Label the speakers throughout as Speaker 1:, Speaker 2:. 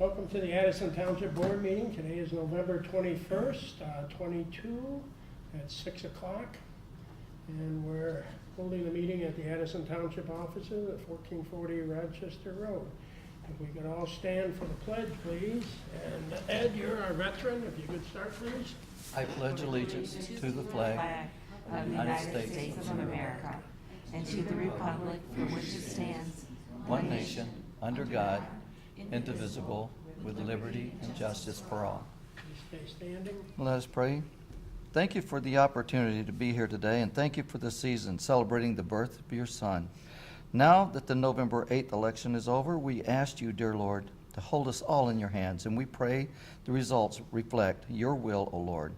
Speaker 1: Welcome to the Addison Township Board meeting. Today is November 21st, 22 at 6 o'clock. And we're holding the meeting at the Addison Township offices at 1440 Rochester Road. If we could all stand for the pledge, please. And Ed, you're our veteran. If you could start, please.
Speaker 2: I pledge allegiance to the flag of the United States of America and to the republic for which it stands, one nation, under God, indivisible, with liberty and justice for all.
Speaker 1: Please stay standing.
Speaker 2: Let us pray. Thank you for the opportunity to be here today, and thank you for the season celebrating the birth of your Son. Now that the November 8th election is over, we ask you, dear Lord, to hold us all in your hands, and we pray the results reflect your will, O Lord.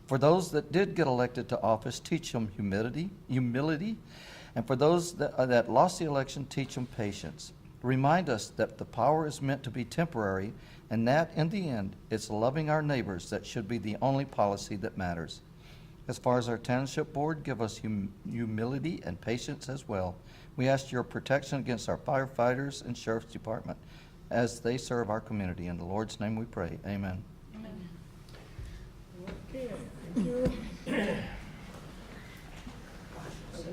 Speaker 2: For those that did get elected to office, teach them humility, and for those that lost the election, teach them patience. Remind us that the power is meant to be temporary, and that in the end, it's loving our neighbors that should be the only policy that matters. As far as our township board, give us humility and patience as well. We ask your protection against our firefighters and sheriff's department as they serve our community. In the Lord's name we pray. Amen.
Speaker 1: Amen. Okay, thank you.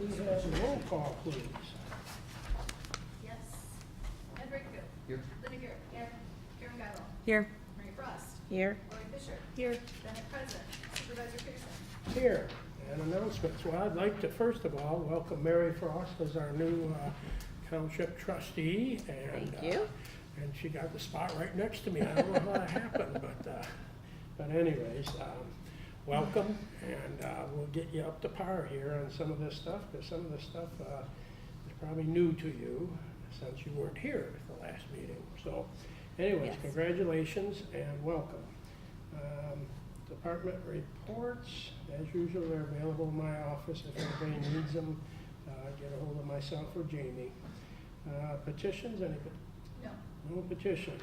Speaker 1: We have a roll call, please.
Speaker 3: Yes. Ed Wakefield.
Speaker 2: Here.
Speaker 3: Linda Garrett. Here. Karen Geibel.
Speaker 4: Here.
Speaker 3: Mary Frost.
Speaker 4: Here.
Speaker 3: Lori Fisher.
Speaker 4: Here.
Speaker 3: Bennett President. Supervisor Pearson.
Speaker 1: Here, and announcements. Well, I'd like to first of all welcome Mary Frost as our new township trustee. And,
Speaker 4: Thank you.
Speaker 1: And she got the spot right next to me. I don't know how that happened, but anyways, welcome, and we'll get you up to par here on some of this stuff, because some of this stuff is probably new to you since you weren't here at the last meeting. So anyways,
Speaker 4: Yes.
Speaker 1: Congratulations and welcome. Department reports, as usual, they're available in my office. If anybody needs them, get a hold of myself or Jamie. Petitions, any?
Speaker 3: No.
Speaker 1: No petitions.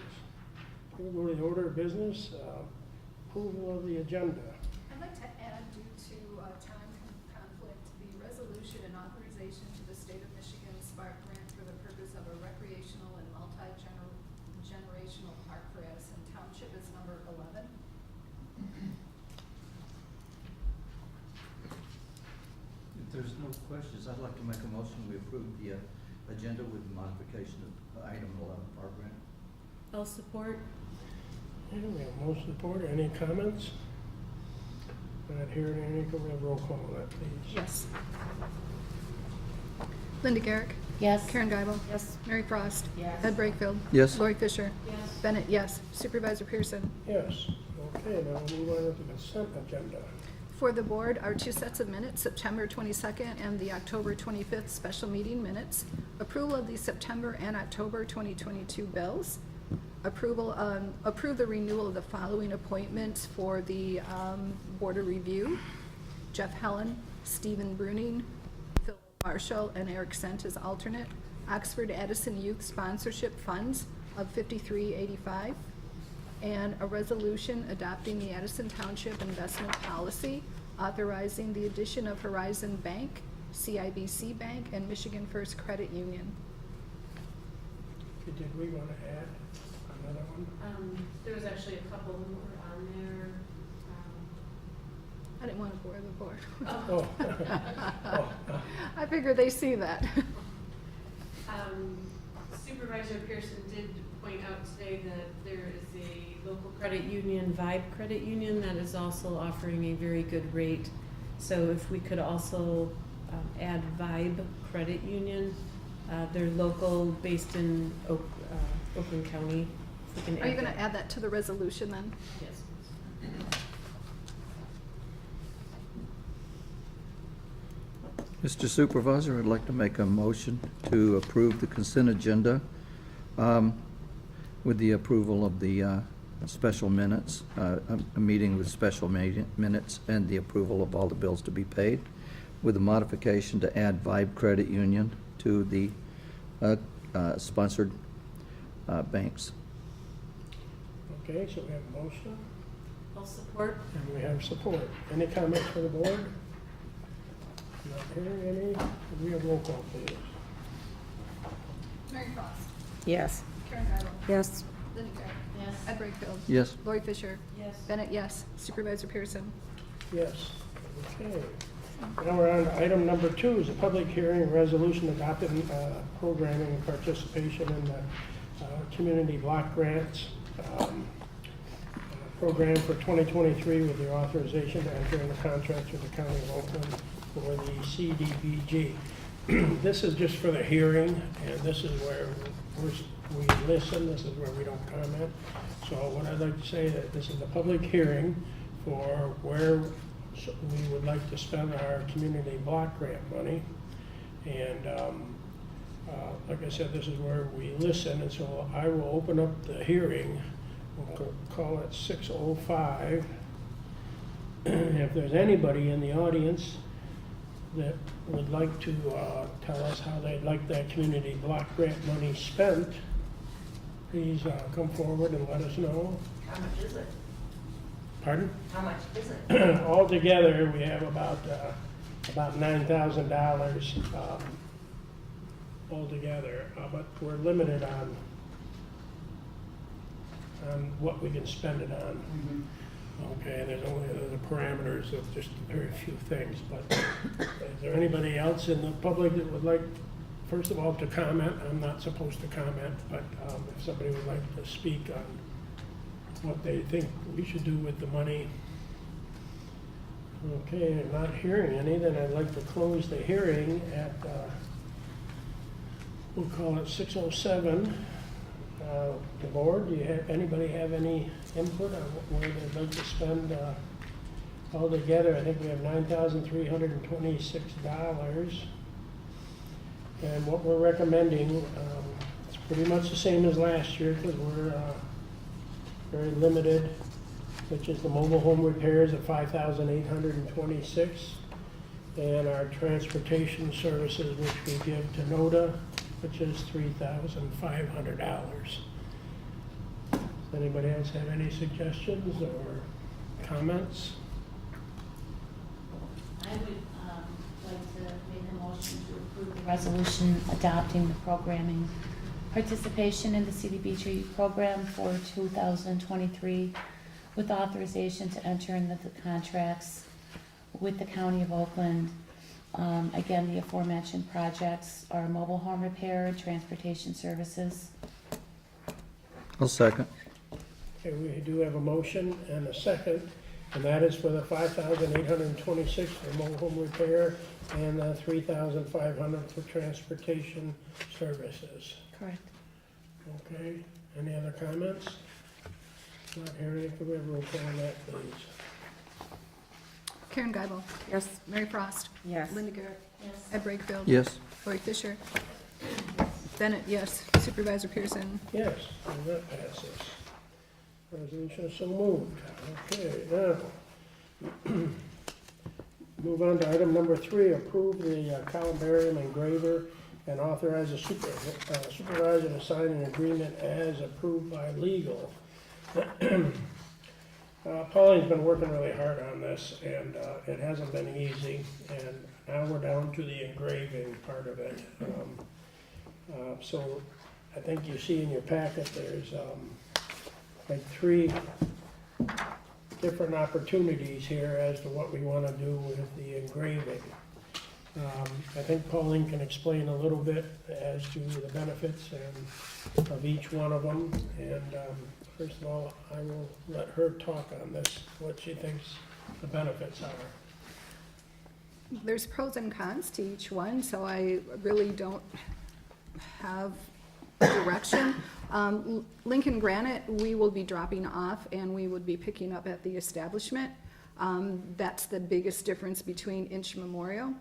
Speaker 1: We'll go to the order of business. Approval of the agenda.
Speaker 3: I'd like to add, due to time conflict, the resolution and authorization to the state of Michigan Spark Grant for the purpose of a recreational and multi-generational park for Addison Township is number 11.
Speaker 2: If there's no questions, I'd like to make a motion we approve the agenda with modification of item 11, park grant.
Speaker 4: I'll support.
Speaker 1: Okay, we have most support. Any comments? Not hearing any. Can we have roll call on that, please?
Speaker 3: Yes. Linda Garrett.
Speaker 4: Yes.
Speaker 3: Karen Geibel.
Speaker 4: Yes.
Speaker 3: Mary Frost.
Speaker 4: Yes.
Speaker 3: Ed Wakefield.
Speaker 2: Yes.
Speaker 3: Lori Fisher.
Speaker 4: Yes.
Speaker 3: Bennett, yes. Supervisor Pearson.
Speaker 1: Yes. Okay, now we'll move on to the consent agenda.
Speaker 3: For the board are two sets of minutes, September 22nd and the October 25th special meeting minutes. Approval of the September and October 2022 bills. Approve the renewal of the following appointments for the Board of Review. Jeff Helen, Stephen Bruning, Phil Marshall, and Eric Sent as alternate. Oxford Addison Youth Sponsorship Funds of $53.85. And a resolution adopting the Addison Township investment policy, authorizing the addition of Horizon Bank, CIBC Bank, and Michigan First Credit Union.
Speaker 1: Okay, did we want to add another one?
Speaker 4: There was actually a couple who were on there.
Speaker 3: I didn't want to bore the board.
Speaker 1: Oh. Oh.
Speaker 3: I figure they see that.
Speaker 4: Supervisor Pearson did point out today that there is a local credit union, Vibe Credit Union, that is also offering a very good rate. So if we could also add Vibe Credit Union, they're local, based in Oakland County. If we can
Speaker 3: Are you going
Speaker 4: that.
Speaker 3: to add that to the resolution then?
Speaker 4: Yes.
Speaker 2: Mr. Supervisor, I'd like to make a motion to approve the consent agenda with the approval of the special minutes, a meeting with special minutes, and the approval of all the bills to be paid, with a modification to add Vibe Credit Union to the sponsored banks.
Speaker 1: Okay, so we have a motion
Speaker 4: I'll support.
Speaker 1: and we have support. Any comments for the board? Not hearing any. Can we have roll call, please?
Speaker 3: Mary Frost.
Speaker 4: Yes.
Speaker 3: Karen Geibel.
Speaker 4: Yes.
Speaker 3: Linda Garrett.
Speaker 4: Yes.
Speaker 3: Ed Brightfield.
Speaker 2: Yes.
Speaker 3: Lori Fisher.
Speaker 4: Yes.
Speaker 3: Bennett, yes. Supervisor Pearson.
Speaker 1: Yes. Okay. Now we're on to item number 2, is a public hearing resolution adopting programming and participation in the community block grants program for 2023 with the authorization to enter into contracts with the County of Oakland for the CDBG. This is just for the hearing, and this is where we listen, this is where we don't comment. So what I'd like to say that this is a public hearing for where we would like to spend our community block grant money. And like I said, this is where we listen, and so I will open up the hearing. We'll call it 6:05. If there's anybody in the audience that would like to tell us how they'd like that community block grant money spent, please come forward and let us know.
Speaker 5: How much is it?
Speaker 1: Pardon?
Speaker 5: How much is it?
Speaker 1: Altogether, we have about $9,000 altogether, but we're limited on what we can spend it on. Okay, there's the parameters of just very few things, but is there anybody else in the public that would like, first of all, to comment? I'm not supposed to comment, but if somebody would like to speak on what they think we should do with the money. Okay, I'm not hearing any, then I'd like to close the hearing at, we'll call it 6:07. The board, anybody have any input on where they'd like to spend altogether? I think we have $9,326. And what we're recommending, it's pretty much the same as last year because we're very limited, which is the mobile home repairs at $5,826, and our transportation services, which we give to NODA, which is $3,500. Does anybody else have any suggestions or comments?
Speaker 6: I would like to make a motion to approve the resolution adopting the programming participation in the CDBG program for 2023 with authorization to enter into the contracts with the County of Oakland. Again, the aforementioned projects are mobile home repair, transportation services.
Speaker 2: I'll second.
Speaker 1: Okay, we do have a motion and a second, and that is for the $5,826 for mobile home repair and the $3,500 for transportation services.
Speaker 6: Correct.
Speaker 1: Okay, any other comments? Not hearing any, could we have a roll call on that, please?
Speaker 3: Karen Geibel.
Speaker 5: Yes.
Speaker 3: Mary Frost.
Speaker 5: Yes.
Speaker 3: Linda Garrett.
Speaker 6: Yes.
Speaker 3: Ed Brightfield.
Speaker 2: Yes.
Speaker 3: Lori Fisher. Bennett, yes. Supervisor Pearson.
Speaker 1: Yes, and that passes. Resolution is so moved. Okay, now, move on to item number 3, approve the columbarium engraver and authorize the supervisor to sign an agreement as approved by legal. Pauline's been working really hard on this, and it hasn't been easy, and now we're down to the engraving part of it. So I think you see in your packet, there's like 3 different opportunities here as to what we want to do with the engraving. I think Pauline can explain a little bit as to the benefits and of each one of them, and first of all, I will let her talk on this, what she thinks the benefits are.
Speaker 3: There's pros and cons to each one, so I really don't have direction. Lincoln Granite, we will be dropping off and we would be picking up at the establishment. That's the biggest difference between Inch Memorial.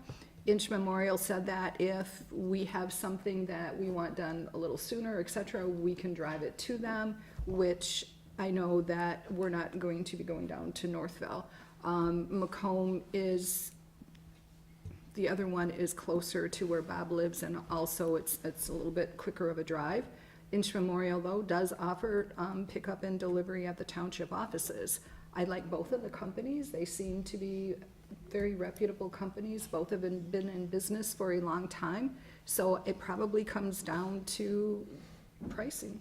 Speaker 3: Inch Memorial said that if we have something that we want done a little sooner, et cetera, we can drive it to them, which I know that we're not going to be going down to Northville. Macomb is, the other one is closer to where Bob lives, and also it's a little bit quicker of a drive. Inch Memorial, though, does offer pickup and delivery at the township offices. I like both of the companies. They seem to be very reputable companies. Both have been in business for a long time, so it probably comes down to pricing.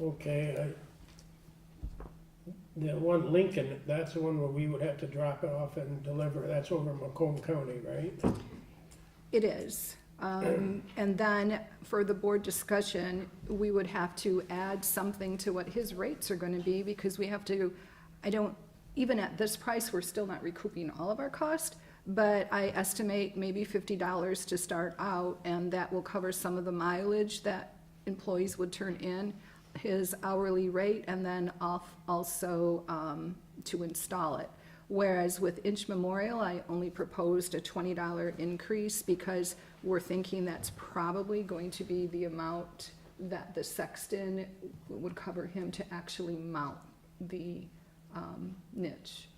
Speaker 1: Okay, the one Lincoln, that's the one where we would have to drop off and deliver, that's over in Macomb County, right?
Speaker 3: It is. And then for the board discussion, we would have to add something to what his rates are gonna be, because we have to, even at this price, we're still not recouping all of our cost, but I estimate maybe $50 to start out, and that will cover some of the mileage that employees would turn in, his hourly rate, and then also to install it. Whereas with Inch Memorial, I only proposed a $20 increase because we're thinking that's probably going to be the amount that the sexton would cover him to actually mount the niche.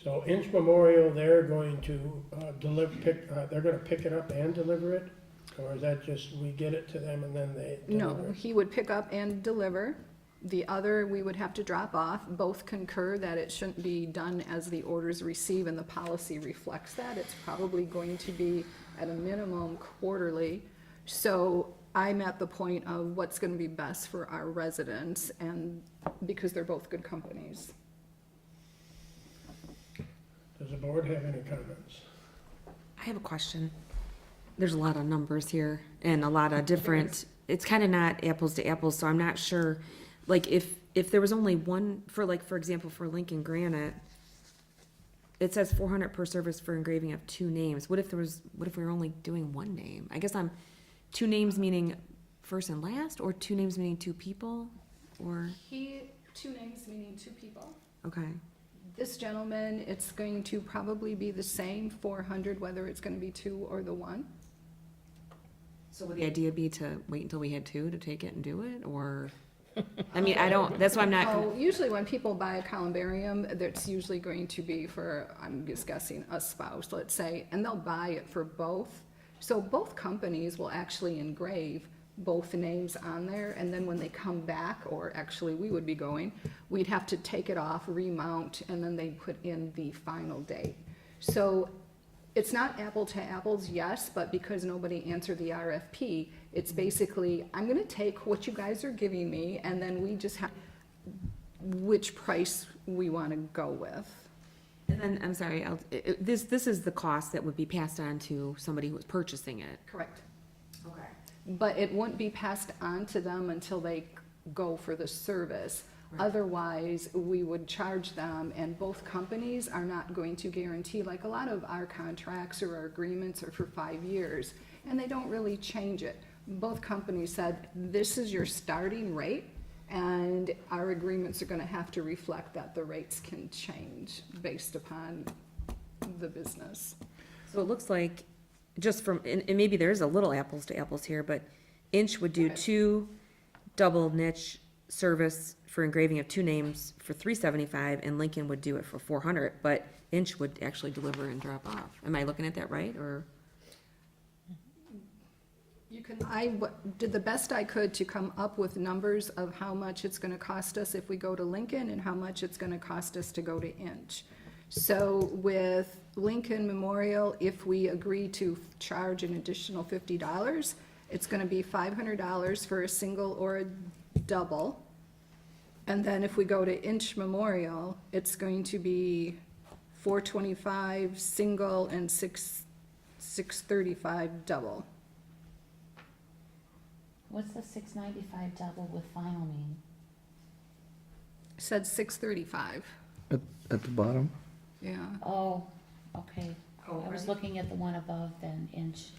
Speaker 1: So Inch Memorial, they're going to they're gonna pick it up and deliver it? Or is that just, we get it to them and then they deliver
Speaker 3: No,
Speaker 1: it?
Speaker 3: he would pick up and deliver. The other, we would have to drop off. Both concur that it shouldn't be done as the orders receive, and the policy reflects that. It's probably going to be at a minimum quarterly. So I'm at the point of what's gonna be best for our residents, and because they're both good companies.
Speaker 1: Does the board have any comments?
Speaker 7: I have a question. There's a lot of numbers here and a lot of different, it's kind of not apples to apples, so I'm not sure. Like if there was only one, for example, for Lincoln Granite, it says 400 per service for engraving of 2 names. What if we were only doing 1 name? I guess 2 names meaning first and last, or 2 names meaning 2 people, or,
Speaker 3: 2 names meaning 2 people.
Speaker 7: okay.
Speaker 3: This gentleman, it's going to probably be the same, 400, whether it's gonna be 2 or the 1.
Speaker 7: So would the idea be to wait until we had 2 to take it and do it, or? I mean, that's why I'm not.
Speaker 3: Oh, usually when people buy a columbarium, that's usually going to be for, I'm just guessing, a spouse, let's say, and they'll buy it for both. So both companies will actually engrave both names on there, and then when they come back, or actually we would be going, we'd have to take it off, remount, and then they put in the final date. So it's not apple to apples, yes, but because nobody answered the RFP, it's basically, I'm gonna take what you guys are giving me, and then we just have which price we wanna go with.
Speaker 7: And then, I'm sorry, this is the cost that would be passed on to somebody who was purchasing it.
Speaker 3: Correct.
Speaker 7: Okay.
Speaker 3: But it wouldn't be passed on to them until they go for the service. Otherwise, we would charge them, and both companies are not going to guarantee, like a lot of our contracts or our agreements are for 5 years, and they don't really change it. Both companies said, this is your starting rate, and our agreements are gonna have to reflect that the rates can change based upon the business.
Speaker 7: So it looks like, just from, and maybe there is a little apples to apples here, but Inch would do
Speaker 3: Right.
Speaker 7: 2 double niche service for engraving of 2 names for $375, and Lincoln would do it for $400, but Inch would actually deliver and drop off. Am I looking at that right, or?
Speaker 3: I did the best I could to come up with numbers of how much it's gonna cost us if we go to Lincoln and how much it's gonna cost us to go to Inch. So with Lincoln Memorial, if we agree to charge an additional $50, it's gonna be $500 for a single or a double. And then if we go to Inch Memorial, it's going to be $425 single and $635 double.
Speaker 6: What's the $695 double with final mean?
Speaker 3: Said $635,
Speaker 2: At the bottom?
Speaker 3: yeah.
Speaker 6: Oh, okay.
Speaker 7: Oh,
Speaker 6: I was
Speaker 7: right.
Speaker 6: looking at the one above then, Inch.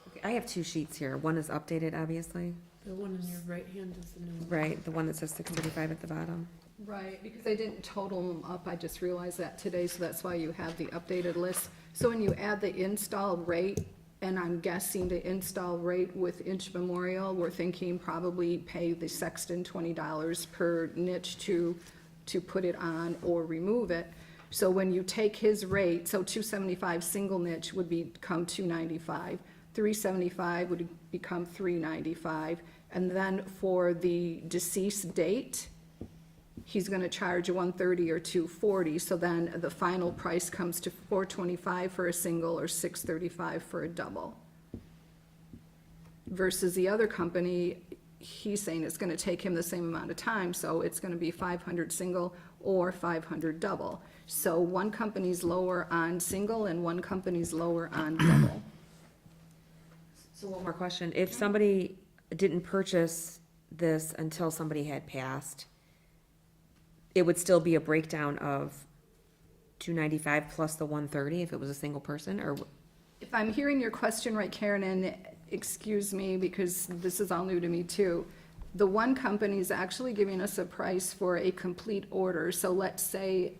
Speaker 7: Okay, I have 2 sheets here. One is updated, obviously.
Speaker 4: The one in your right hand is the new one.
Speaker 7: Right, the one that says 635 at the bottom.
Speaker 3: Right, because I didn't total them up, I just realized that today, so that's why you have the updated list. So when you add the install rate, and I'm guessing the install rate with Inch Memorial, we're thinking probably pay the sexton $20 per niche to put it on or remove it. So when you take his rate, so $275 single niche would become $295, $375 would become $395, and then for the deceased date, he's gonna charge $130 or $240, so then the final price comes to $425 for a single or $635 for a double. Versus the other company, he's saying it's gonna take him the same amount of time, so it's gonna be 500 single or 500 double. So one company's lower on single and one company's lower on double.
Speaker 7: So one more question. If somebody didn't purchase this until somebody had passed, it would still be a breakdown of 295 plus the 130 if it was a single person, or?
Speaker 3: If I'm hearing your question right, Karen, and excuse me, because this is all new to me too, the one company is actually giving us a price for a complete order. So let's say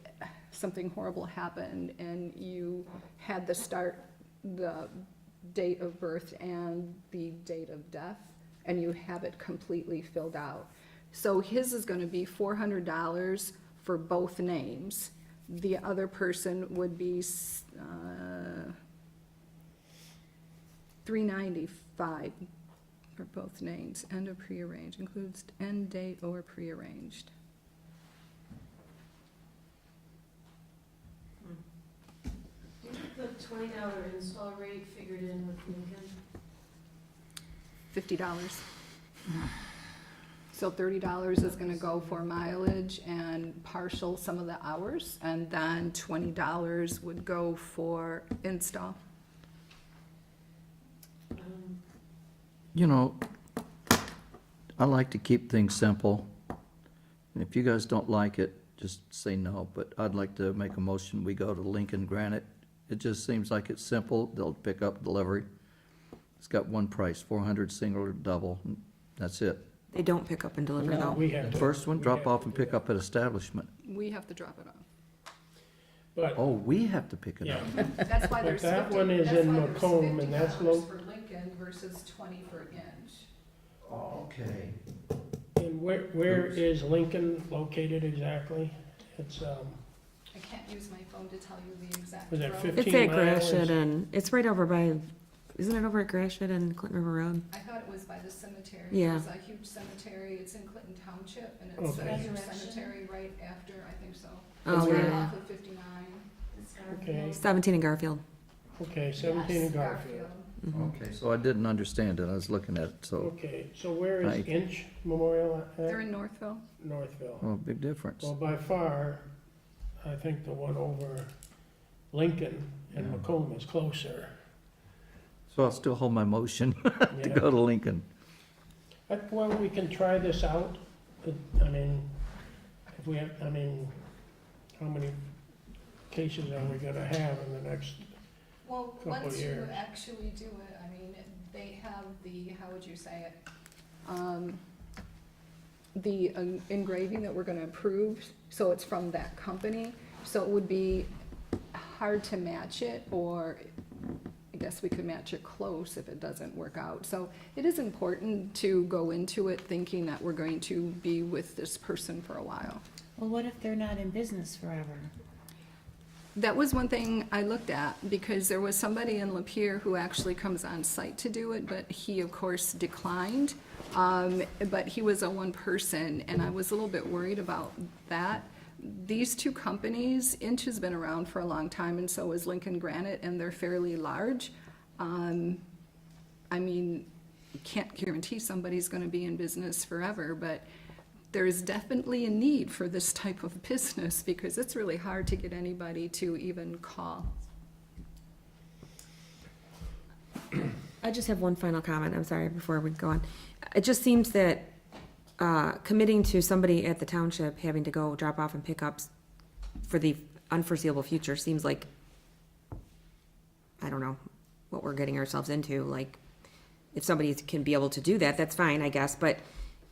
Speaker 3: something horrible happened and you had the date of birth and the date of death, and you have it completely filled out. So his is gonna be $400 for both names. The other person would be $395 for both names. End of prearranged, includes end date or prearranged.
Speaker 4: The $20 install rate figured in with Lincoln.
Speaker 3: $50. So $30 is gonna go for mileage and partial some of the hours, and then $20 would go for install.
Speaker 2: You know, I like to keep things simple. And if you guys don't like it, just say no, but I'd like to make a motion, we go to Lincoln Granite. It just seems like it's simple, they'll pick up delivery. It's got one price, 400 single or double, and that's it.
Speaker 7: They don't pick up and deliver
Speaker 1: No,
Speaker 7: though.
Speaker 1: we have
Speaker 2: The
Speaker 1: to.
Speaker 2: first one,
Speaker 1: we
Speaker 2: drop
Speaker 1: have
Speaker 2: off
Speaker 1: to
Speaker 2: and
Speaker 1: do
Speaker 2: pick
Speaker 1: that.
Speaker 2: up at establishment.
Speaker 3: We have to drop it off.
Speaker 1: But,
Speaker 2: Oh, we have to pick it
Speaker 1: yeah,
Speaker 2: up.
Speaker 3: That's why
Speaker 1: But
Speaker 3: there's
Speaker 1: that
Speaker 3: 50
Speaker 1: one is
Speaker 3: that's
Speaker 1: in
Speaker 3: why there's
Speaker 1: Macomb, and that's
Speaker 3: $50
Speaker 1: low.
Speaker 3: for Lincoln versus 20 for Inch.
Speaker 2: Okay.
Speaker 1: and where is Lincoln located exactly? It's,
Speaker 3: I can't use my phone to tell you the exact
Speaker 1: Was that
Speaker 3: road.
Speaker 1: 50?
Speaker 7: It's at
Speaker 1: 15 miles.
Speaker 7: Gratiot and, it's right over by, isn't it over at Gratiot and Clinton River Road?
Speaker 3: I thought it was by the cemetery.
Speaker 7: Yeah.
Speaker 3: There's a huge cemetery, it's in Clinton Township, and it's a
Speaker 1: Okay.
Speaker 3: huge cemetery right after, I think so.
Speaker 7: Oh,
Speaker 3: It's right
Speaker 7: yeah.
Speaker 3: off of 59.
Speaker 1: Okay,
Speaker 7: 17 in Garfield.
Speaker 1: okay, 17 in
Speaker 3: Yes,
Speaker 1: Garfield.
Speaker 2: Okay, so I didn't understand it, I was looking at it, so,
Speaker 1: Okay, so where is
Speaker 2: Right.
Speaker 1: Inch Memorial
Speaker 3: They're
Speaker 1: at?
Speaker 3: in Northville.
Speaker 1: Northville.
Speaker 2: oh, big difference.
Speaker 1: Well, by far, I think the one over Lincoln and
Speaker 2: Yeah.
Speaker 1: Macomb is closer.
Speaker 2: So I'll still hold my motion to
Speaker 1: Yeah.
Speaker 2: go to Lincoln.
Speaker 1: Well, we can try this out. I mean, if we have, I mean, how many cases are we gonna have in the next,
Speaker 3: Well,
Speaker 1: Couple
Speaker 3: once you
Speaker 1: years.
Speaker 3: actually do it, I mean, they have the, how would you say it? The engraving that we're gonna approve, so it's from that company, so it would be hard to match it, or I guess we could match it close if it doesn't work out. So it is important to go into it thinking that we're going to be with this person for a while.
Speaker 6: Well, what if they're not in business forever?
Speaker 3: That was one thing I looked at, because there was somebody in Lapeer who actually comes on site to do it, but he, of course, declined. But he was a one person, and I was a little bit worried about that. These two companies, Inch has been around for a long time, and so is Lincoln Granite, and they're fairly large. I mean, you can't guarantee somebody's gonna be in business forever, but there is definitely a need for this type of business, because it's really hard to get anybody to even call.
Speaker 7: I just have one final comment, I'm sorry, before we go on. It just seems that committing to somebody at the township having to go drop off and pick up for the unforeseeable future seems like, I don't know, what we're getting ourselves into. Like, if somebody can be able to do that, that's fine, I guess, but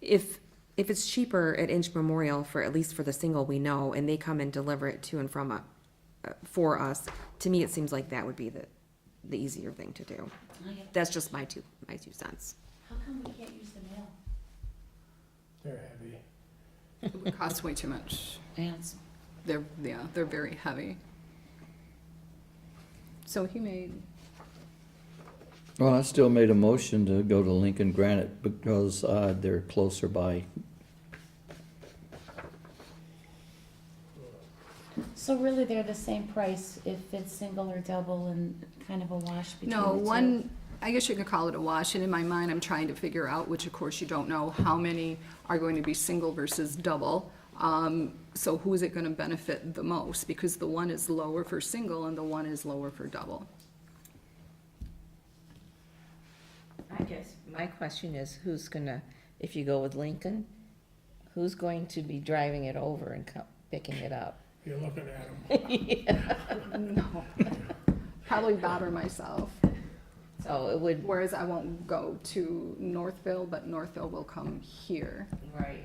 Speaker 7: if it's cheaper at Inch Memorial for, at least for the single we know, and they come and deliver it to and from for us, to me, it seems like that would be the easier thing to do. That's just my two cents.
Speaker 6: How come we can't use the mail?
Speaker 1: they're heavy.
Speaker 3: It would cost way too much.
Speaker 6: Ants.
Speaker 3: They're very heavy. So he made,
Speaker 2: Well, I still made a motion to go to Lincoln Granite because they're closer by.
Speaker 6: So really, they're the same price if it's single or double and kind of a wash between the
Speaker 3: No,
Speaker 6: two?
Speaker 3: one, I guess you could call it a wash, and in my mind, I'm trying to figure out, which of course you don't know, how many are going to be single versus double. So who is it gonna benefit the most? Because the one is lower for single and the one is lower for double.
Speaker 5: I guess my question is, who's gonna, if you go with Lincoln, who's going to be driving it over and picking it up?
Speaker 1: You're looking at them.
Speaker 3: No, probably Bob or myself.
Speaker 5: So it would,
Speaker 3: Whereas I won't go to Northville, but Northville will come here.
Speaker 5: right,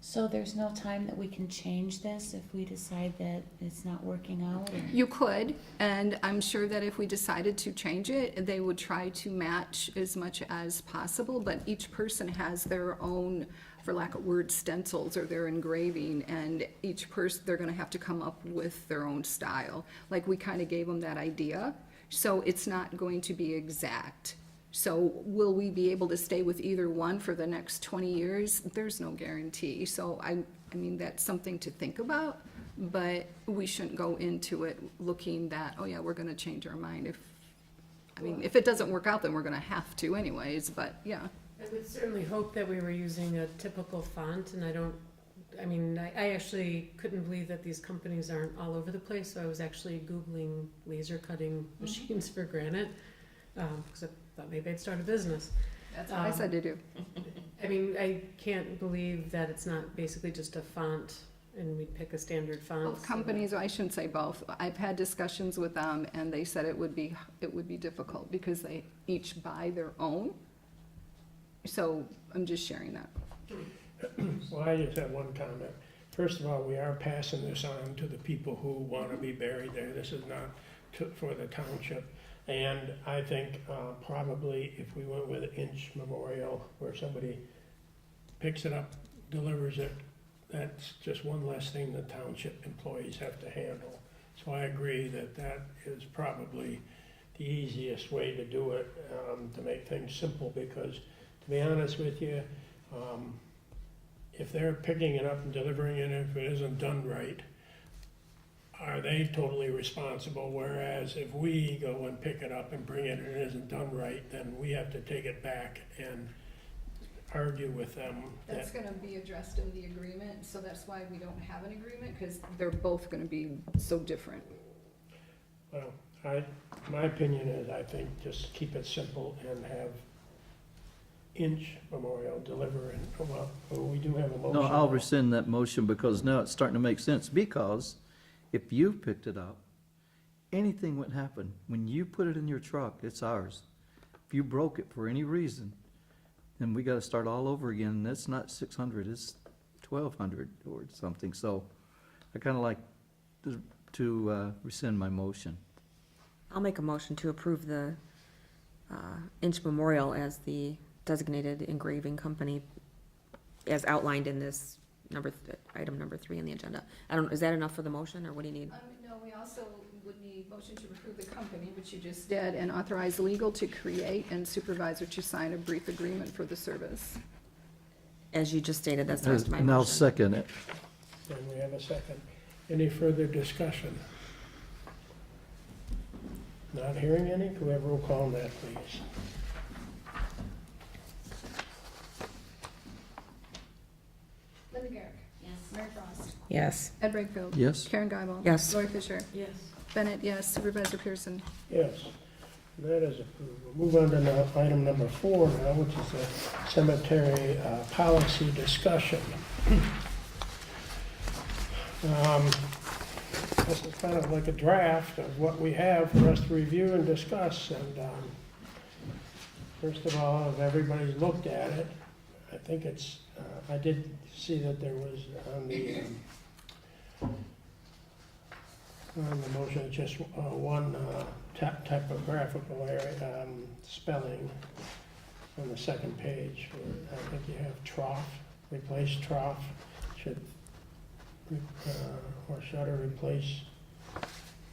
Speaker 6: So there's no time that we can change this if we decide that it's not working out? or-
Speaker 3: You could, and I'm sure that if we decided to change it, they would try to match as much as possible, but each person has their own, for lack of word, stencils or their engraving, and each person, they're gonna have to come up with their own style. Like, we kinda gave them that idea, so it's not going to be exact. So will we be able to stay with either one for the next 20 years? There's no guarantee. So I mean, that's something to think about, but we shouldn't go into it looking that, oh yeah, we're gonna change our mind. If it doesn't work out, then we're gonna have to anyways, but yeah.
Speaker 4: I would certainly hope that we were using a typical font, and I actually couldn't believe that these companies aren't all over the place, so I was actually Googling laser cutting machines for granite, because I thought maybe I'd start a business.
Speaker 3: That's what I said to do.
Speaker 4: I mean, I can't believe that it's not basically just a font, and we'd pick a standard font.
Speaker 3: Both companies, I shouldn't say both, I've had discussions with them, and they said it would be difficult, because they each buy their own. So I'm just sharing that.
Speaker 1: Well, I just have one comment. First of all, we are passing this on to the people who want to be buried there. This is not for the township. And I think probably if we went with an inch memorial where somebody picks it up, delivers it, that's just one less thing the township employees have to handle. So I agree that that is probably the easiest way to do it, to make things simple, because to be honest with you, if they're picking it up and delivering it, if it isn't done right, are they totally responsible? Whereas if we go and pick it up and bring it and it isn't done right, then we have to take it back and argue with them.
Speaker 3: That's gonna be addressed in the agreement, so that's why we don't have an agreement, because they're both gonna be so different.
Speaker 1: Well, my opinion is, I think just keep it simple and have inch memorial deliver, and, well, we do have a motion.
Speaker 2: No, I'll rescind that motion because now it's starting to make sense. Because if you picked it up, anything would happen. When you put it in your truck, it's ours. If you broke it for any reason, then we gotta start all over again. And that's not 600, it's 1,200 or something. So I kinda like to rescind my motion.
Speaker 7: I'll make a motion to approve the Inch Memorial as the designated engraving company as outlined in this item number 3 on the agenda. Is that enough for the motion, or what do you need?
Speaker 3: No, we also would need motion to approve the company, which you just did, and authorize legal to create and supervisor to sign a brief agreement for the service.
Speaker 7: As you just stated, that's the rest of my
Speaker 2: And I'll
Speaker 7: motion.
Speaker 2: second it.
Speaker 1: And we have a second. Any further discussion? Not hearing any, could we have roll call on that, please?
Speaker 3: Linda Garrick.
Speaker 6: Yes.
Speaker 3: Mary Frost.
Speaker 5: yes.
Speaker 3: Ed Brightfield.
Speaker 2: Yes?
Speaker 3: Karen Guyval.
Speaker 7: Yes.
Speaker 3: Lori Fisher.
Speaker 4: Yes.
Speaker 3: Bennett, yes. Supervisor Pearson.
Speaker 1: Yes, that is approved. We'll move on to item number 4 now, which is the cemetery policy discussion. This is kind of like a draft of what we have for us to review and discuss. And first of all, if everybody's looked at it, I think it's, I did see that there was on the motion, it's just one typographical area, spelling on the second page. Where I think you have trough, replace trough, should, or shutter replace,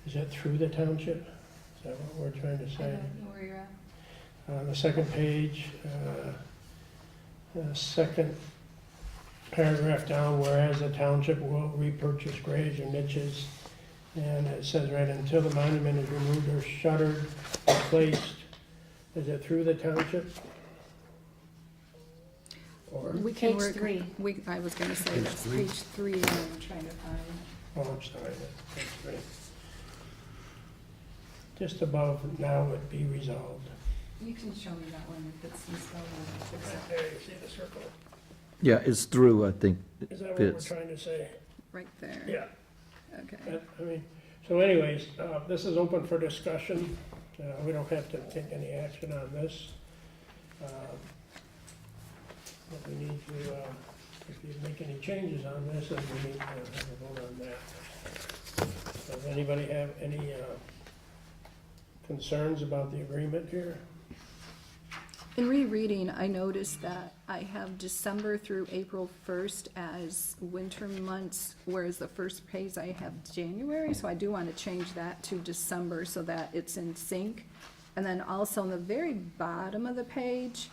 Speaker 1: is that through the township? Is that what we're trying to
Speaker 3: I
Speaker 1: say?
Speaker 3: don't know where you're at.
Speaker 1: On the second page, second paragraph down, whereas the township will repurchase graves or niches. And it says right, until the monument is removed or shuttered, replaced, is it through the township? Or,
Speaker 3: We can
Speaker 6: Page
Speaker 3: work-
Speaker 6: 3.
Speaker 3: I was gonna say, that's page 3, and I'm trying to find.
Speaker 1: oh, I'm sorry, that's right. Just above, now it be resolved.
Speaker 3: You can show me that one if it's misspelled.
Speaker 1: Right there, you see the circle?
Speaker 2: Yeah, it's through, I think.
Speaker 1: Is that what we're
Speaker 2: Fits.
Speaker 1: trying to say?
Speaker 3: Right there.
Speaker 1: Yeah.
Speaker 3: Okay.
Speaker 1: I mean, so anyways, this is open for discussion. We don't have to take any action on this. But we need to, if you make any changes on this, then we need to have a vote on that. Does anybody have any concerns about the agreement here?
Speaker 3: In rereading, I noticed that I have December through April 1st as winter months, whereas the first page I have January, so I do want to change that to December so that it's in sync. And then also on the very bottom of the page,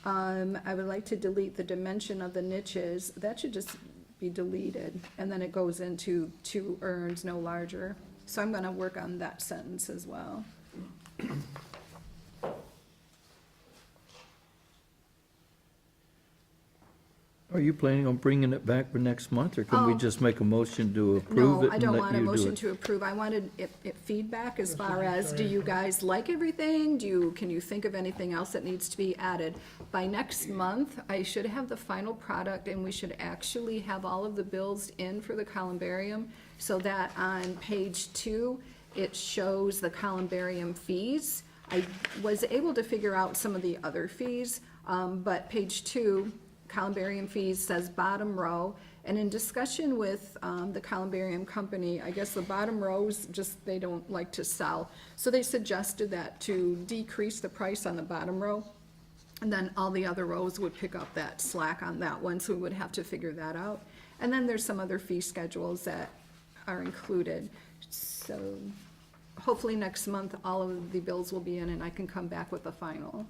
Speaker 3: I would like to delete the dimension of the niches. That should just be deleted, and then it goes into 2 urns, no larger. So I'm gonna work on that sentence as well.
Speaker 2: Are you planning on bringing it back for next month, or can we
Speaker 3: Oh.
Speaker 2: just make a motion to approve it
Speaker 3: No, I
Speaker 2: and
Speaker 3: don't
Speaker 2: let
Speaker 3: want a
Speaker 2: you do
Speaker 3: motion
Speaker 2: it?
Speaker 3: to approve. I wanted feedback as
Speaker 1: This
Speaker 3: far
Speaker 1: would be
Speaker 3: as, do
Speaker 1: great.
Speaker 3: you guys like everything? Can you think of anything else that needs to be added? By next month, I should have the final product, and we should actually have all of the bills in for the columbarium, so that on page 2, it shows the columbarium fees. I was able to figure out some of the other fees, but page 2, columbarium fees says bottom row, and in discussion with the columbarium company, I guess the bottom rows just, they don't like to sell. So they suggested that to decrease the price on the bottom row, and then all the other rows would pick up that slack on that one, so we would have to figure that out. And then there's some other fee schedules that are included. So hopefully next month, all of the bills will be in, and I can come back with the final.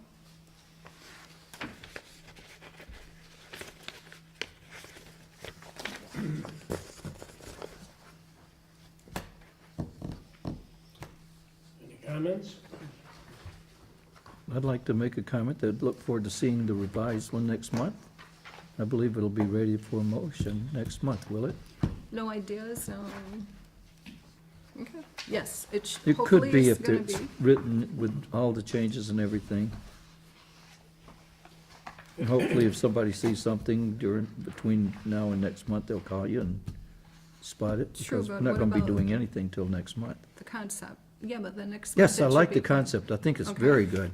Speaker 1: Any comments?
Speaker 2: I'd like to make a comment. I'd look forward to seeing the revised one next month. I believe it'll be ready for motion next month, will it?
Speaker 3: No ideas, okay, yes,
Speaker 2: It could
Speaker 3: hopefully
Speaker 2: be
Speaker 3: it's
Speaker 2: if
Speaker 3: gonna
Speaker 2: it's
Speaker 3: be.
Speaker 2: written with all the changes and everything. And hopefully if somebody sees something between now and next month, they'll call you and spot it.
Speaker 3: True,
Speaker 2: Because we're
Speaker 3: but
Speaker 2: not
Speaker 3: what
Speaker 2: gonna be
Speaker 3: about-
Speaker 2: doing anything till next month.
Speaker 3: The concept, yeah, but the next month.
Speaker 2: Yes,
Speaker 3: it
Speaker 2: I
Speaker 3: should
Speaker 2: like
Speaker 3: be
Speaker 2: the
Speaker 3: fine.
Speaker 2: concept. I think it's
Speaker 3: Okay.
Speaker 2: very good.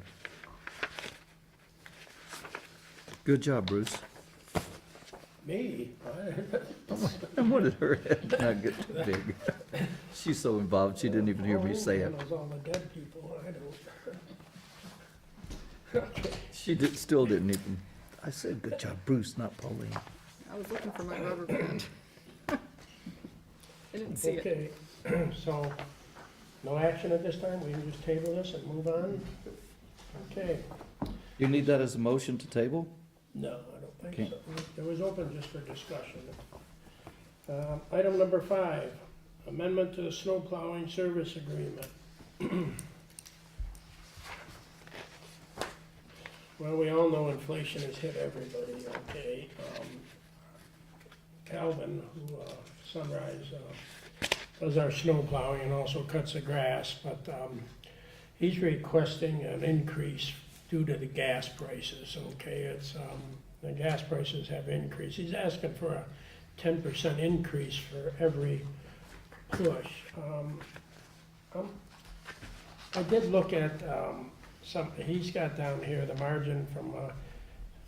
Speaker 2: Good job, Bruce.
Speaker 1: Me?
Speaker 2: And what did her head not get too big? She's so involved, she didn't even hear me say it.
Speaker 1: Handles all the dead people, I don't. Okay.
Speaker 2: Still didn't even, I said, good job, Bruce, not Pauline.
Speaker 3: I was looking for my rubber band. I didn't see it.
Speaker 1: Okay, so, no action at this time, we can just table this and move on? Okay,
Speaker 2: You need that as a motion to table?
Speaker 1: no, I don't think
Speaker 2: Okay.
Speaker 1: so. It was open just for discussion. Item number 5, amendment to the snow plowing service agreement. Well, we all know inflation has hit everybody, okay? Calvin, who, Sunrise, does our snow plowing and also cuts the grass, but, he's requesting an increase due to the gas prices, okay? It's, the gas prices have increased. He's asking for a 10% increase for every push. I did look at, he's got down here the margin from,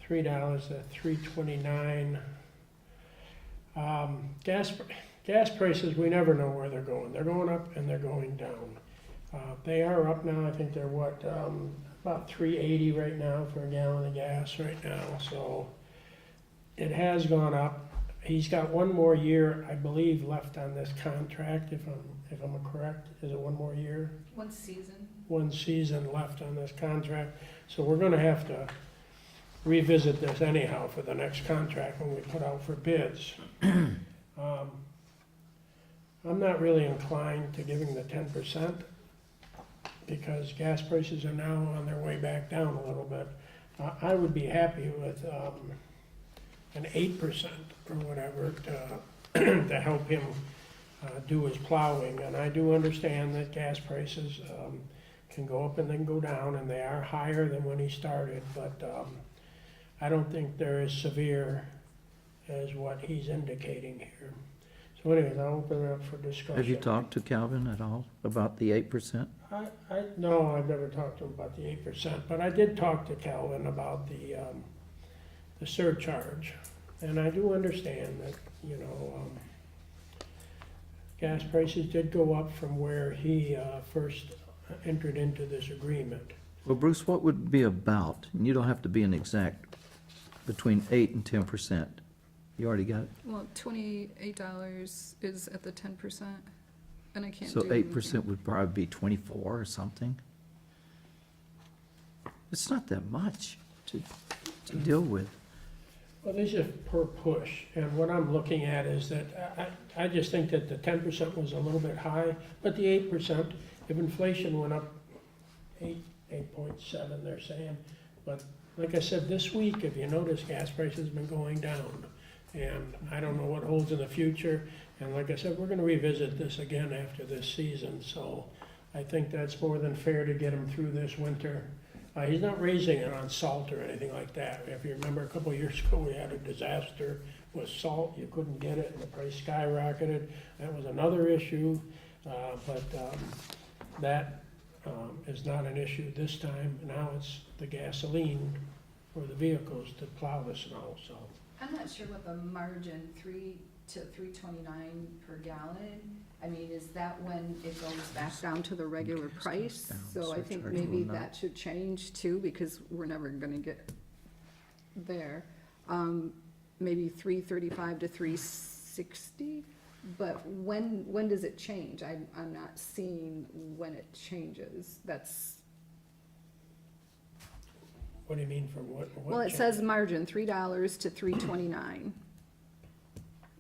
Speaker 1: $3 to $3.29. Gas prices, we never know where they're going. They're going up and they're going down. They are up now, I think they're what, about $3.80 right now for a gallon of gas right now, so it has gone up. He's got one more year, I believe, left on this contract, if I'm correct. Is it one more year?
Speaker 3: One season.
Speaker 1: One season left on this contract, so we're gonna have to revisit this anyhow for the next contract when we put out for bids. I'm not really inclined to giving the 10% because gas prices are now on their way back down a little bit. I would be happy with an 8% or whatever to help him do his plowing. And I do understand that gas prices can go up and then go down, and they are higher than when he started, but I don't think they're as severe as what he's indicating here. So anyways, I'll open it up for discussion.
Speaker 2: Have you talked to Calvin at all about the 8%?
Speaker 1: No, I've never talked to him about the 8%, but I did talk to Calvin about the surcharge. And I do understand that, gas prices did go up from where he first entered into this agreement.
Speaker 2: Well, Bruce, what would it be about, and you don't have to be an exact, between 8 and 10%? You already got it?
Speaker 3: Well, $28 is at the 10%, and I can't do.
Speaker 2: So 8% would probably be 24 or something? It's not that much to deal with.
Speaker 1: Well, this is per push, and what I'm looking at is that I just think that the 10% was a little bit high, but the 8%, if inflation went up 8.7, they're saying. But like I said, this week, if you notice, gas prices have been going down. And I don't know what holds in the future. And like I said, we're gonna revisit this again after this season. So I think that's more than fair to get him through this winter. He's not raising it on salt or anything like that. If you remember, a couple of years ago, we had a disaster with salt. You couldn't get it and the price skyrocketed. That was another issue. But that is not an issue this time. Now it's the gasoline for the vehicles to plow the snow, so.
Speaker 3: I'm not sure what the margin, 3 to 3.29 per gallon, I mean, is that when it goes back down to the regular price? So I think maybe that should change too, because we're never gonna get there. Maybe 3.35 to 3.60, but when does it change? I'm not seeing when it changes. That's,
Speaker 1: What do you mean from what?
Speaker 3: well, it says margin, $3 to 3.29.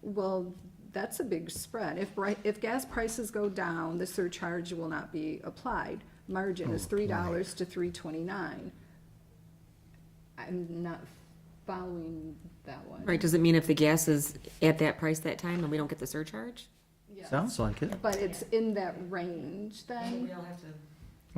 Speaker 3: Well, that's a big spread. If gas prices go down, the surcharge will not be applied. Margin is $3 to 3.29. I'm not following that one.
Speaker 7: Right, does it mean if the gas is at that price that time and we don't get the surcharge?
Speaker 3: Yes.
Speaker 2: Sounds like it.
Speaker 3: But it's in that range then?
Speaker 7: We'll have to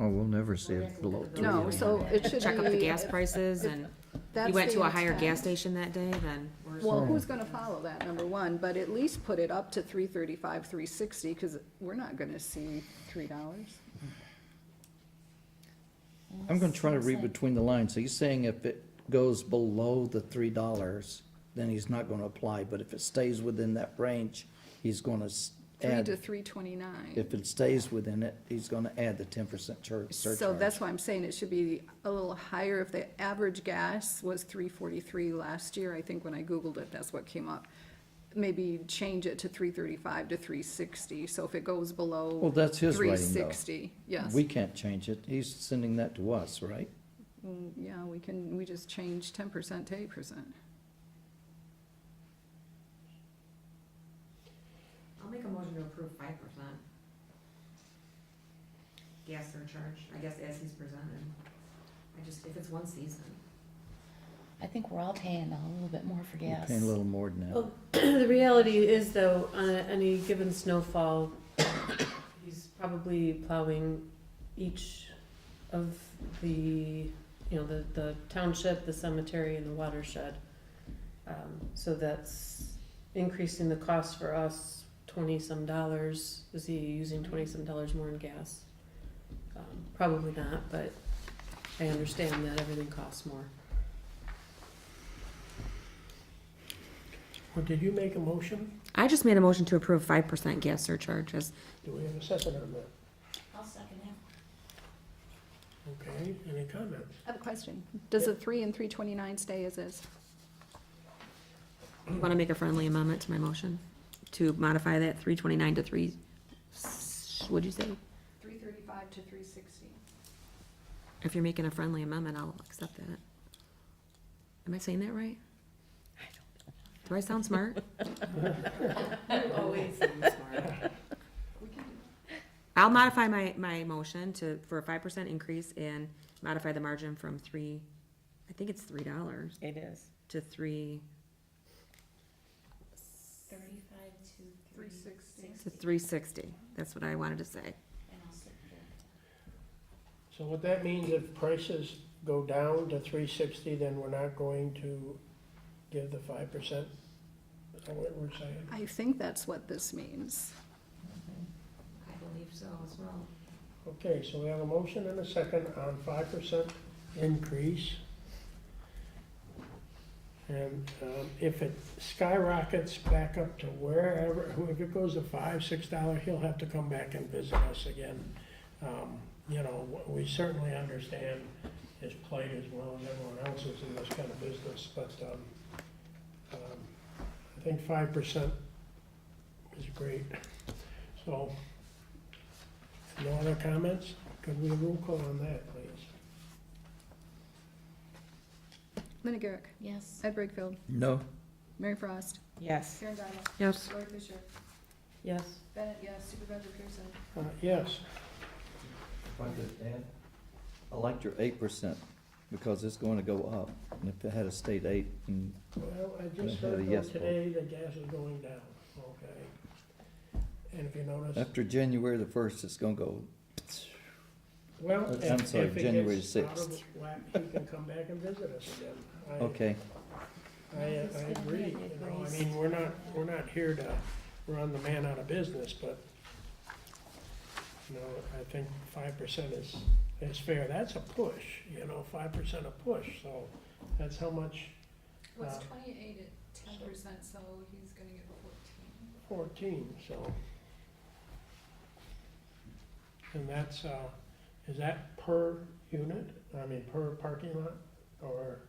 Speaker 2: Oh, we'll never see it below 3.
Speaker 3: No,
Speaker 2: anyway.
Speaker 3: so it should be.
Speaker 7: check up the gas prices,
Speaker 3: if
Speaker 7: and
Speaker 3: that's
Speaker 7: you went
Speaker 3: the
Speaker 7: to a higher
Speaker 3: intent.
Speaker 7: gas station that day, then we're.
Speaker 3: Well, who's gonna follow that, number one, but at least put it up to 3.35, 3.60, cause we're not gonna see $3.
Speaker 2: I'm gonna try to read between the lines. So you're saying if it goes below the $3, then he's not gonna apply, but if it stays within that range, he's gonna
Speaker 3: 3 to
Speaker 2: add,
Speaker 3: 3.29.
Speaker 2: if it stays within it, he's gonna add the 10% surcharge.
Speaker 3: So that's why I'm saying it should be a little higher. If the average gas was 3.43 last year, I think when I Googled it, that's what came up. Maybe change it to 3.35 to 3.60, so if it goes below.
Speaker 2: Well, that's his writing, though.
Speaker 3: 3.60, yes.
Speaker 2: We can't change it. He's sending that to us, right?
Speaker 3: Yeah, we just change 10% to 8%.
Speaker 7: I'll make a motion to approve 5%. Gas surcharge, I guess as he's presented. If it's one season.
Speaker 6: I think we're all paying a little bit more for
Speaker 2: We're
Speaker 6: gas.
Speaker 2: paying a little more than that.
Speaker 4: Well, the reality is though, on any given snowfall, he's probably plowing each of the, the township, the cemetery, and the watershed. So that's increasing the cost for us $20-some. Is he using $20-some more in gas? Probably not, but I understand that everything costs more.
Speaker 1: Well, did you make a motion?
Speaker 7: I just made a motion to approve 5% gas surcharge as,
Speaker 1: Do we have a second on that?
Speaker 6: I'll second that.
Speaker 1: Okay, any comments?
Speaker 3: I have a question. Does the 3 and 3.29 stay as is?
Speaker 7: you wanna make a friendly amendment to my motion? To modify that 329 to 3, what'd you say?
Speaker 3: 3.35 to 3.60.
Speaker 7: If you're making a friendly amendment, I'll accept that. Am I saying that right? Do I sound smart?
Speaker 4: You always seem smart.
Speaker 7: I'll modify my motion for a 5% increase and modify the margin from I think it's $3
Speaker 5: It is.
Speaker 7: to 3,
Speaker 6: 35 to
Speaker 3: 360.
Speaker 7: to 360. That's what I wanted to say.
Speaker 6: And I'll second that.
Speaker 1: So what that means, if prices go down to 360, then we're not going to give the 5%? Is that what we're saying?
Speaker 3: I think that's what this means.
Speaker 7: I believe so as well.
Speaker 1: Okay, so we have a motion and a second on 5% increase. And if it skyrockets back up to wherever, if it goes to $5, $6, he'll have to come back and visit us again. You know, we certainly understand his plight as well as everyone else's in this kind of business, but I think 5% is great. So, no other comments? Could we roll call on that, please?
Speaker 3: Linda Garrick,
Speaker 6: Yes.
Speaker 3: Ed Brightfield,
Speaker 2: No.
Speaker 3: Mary Frost,
Speaker 5: Yes.
Speaker 3: Karen Guyval,
Speaker 7: Yes.
Speaker 3: Lori Fisher,
Speaker 4: Yes.
Speaker 3: Bennett, yes, Supervisor Pearson.
Speaker 1: Yes.
Speaker 2: If I could add, I liked your 8% because it's going to go up. And if it had stayed 8, and
Speaker 1: Well, I
Speaker 2: Yeah,
Speaker 1: just
Speaker 2: had a
Speaker 1: heard
Speaker 2: yes
Speaker 1: though today the gas is going down, okay? And if you notice,
Speaker 2: after January the 1st, it's going to go.
Speaker 1: well,
Speaker 2: I'm sorry,
Speaker 1: if it
Speaker 2: January
Speaker 1: gets out
Speaker 2: 6th.
Speaker 1: of whack, he can come back and visit us again.
Speaker 2: Okay.
Speaker 1: I agree, you know, I mean, we're not here to run the man out of business, but, you know, I think 5% is fair. That's a push, you know, 5% a push, so that's how much,
Speaker 3: Well, it's
Speaker 1: Uh,
Speaker 3: 28 at 10%, so he's gonna get 14.
Speaker 1: 14, so. And that's, is that per unit? I mean, per parking lot, or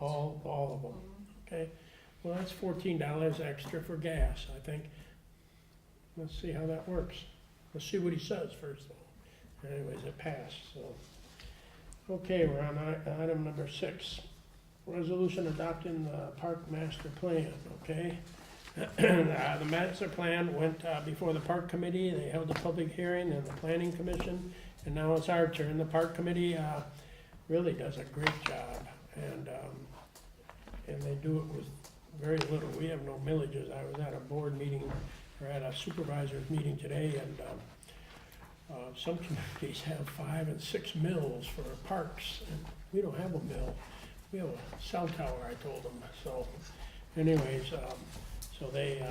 Speaker 1: all of them? Okay, well, that's $14 extra for gas, I think. Let's see how that works. Let's see what he says first of all. Anyways, it passed, so. Okay, we're on item number 6. Resolution adopting the park master plan, okay? The master plan went before the park committee, they held a public hearing and the planning commission, and now it's our turn. The park committee really does a great job, and they do it with very little. We have no millages. I was at a board meeting, or at a supervisor's meeting today, and some communities have 5 and 6 mills for parks, and we don't have a mill. We have a cell tower, I told them. So anyways, so they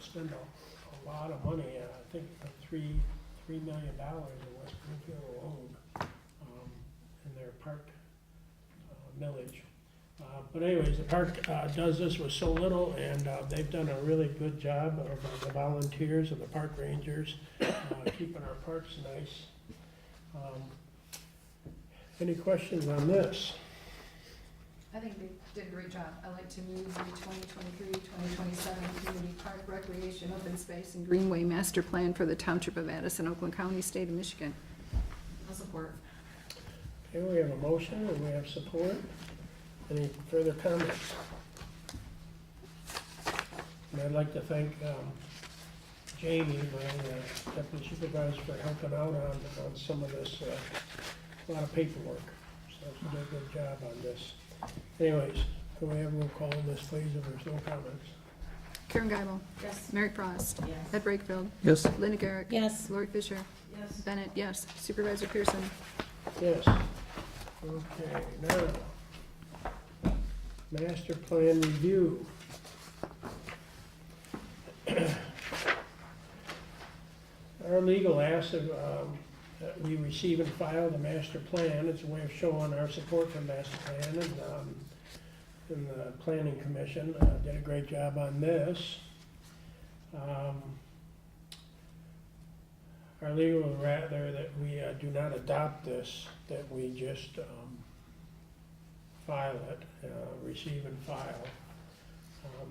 Speaker 1: spend a lot of money, I think like $3 million in West Springfield alone, in their park millage. But anyways, the park does this with so little, and they've done a really good job of the volunteers and the park rangers, keeping our parks nice. Any questions on this?
Speaker 3: I think they did a great job. I like to move the 2023-2027 Community Park Recreation Open Space and Greenway Master Plan for the Township of Addison, Oakland County, State of Michigan.
Speaker 7: I'll support.
Speaker 1: Okay, we have a motion and we have support. Any further comments? And I'd like to thank Jamie, my deputy supervisor, for helping out on some of this, a lot of paperwork. So she did a good job on this. Anyways, can we have a roll call on this, please, if there's no comments?
Speaker 3: Karen Guyval,
Speaker 4: Yes.
Speaker 3: Mary Frost,
Speaker 4: Yes.
Speaker 3: Ed Brightfield,
Speaker 2: Yes.
Speaker 3: Linda Garrick.
Speaker 6: Yes.
Speaker 3: Lori Fisher,
Speaker 4: Yes.
Speaker 3: Bennett, yes. Supervisor Pearson.
Speaker 1: Yes. Okay, now, master plan review. Our legal asks that we receive and file the master plan. It's a way of showing our support for master plan, and the planning commission did a great job on this. Our legal would rather that we do not adopt this, that we just file it, receive and file.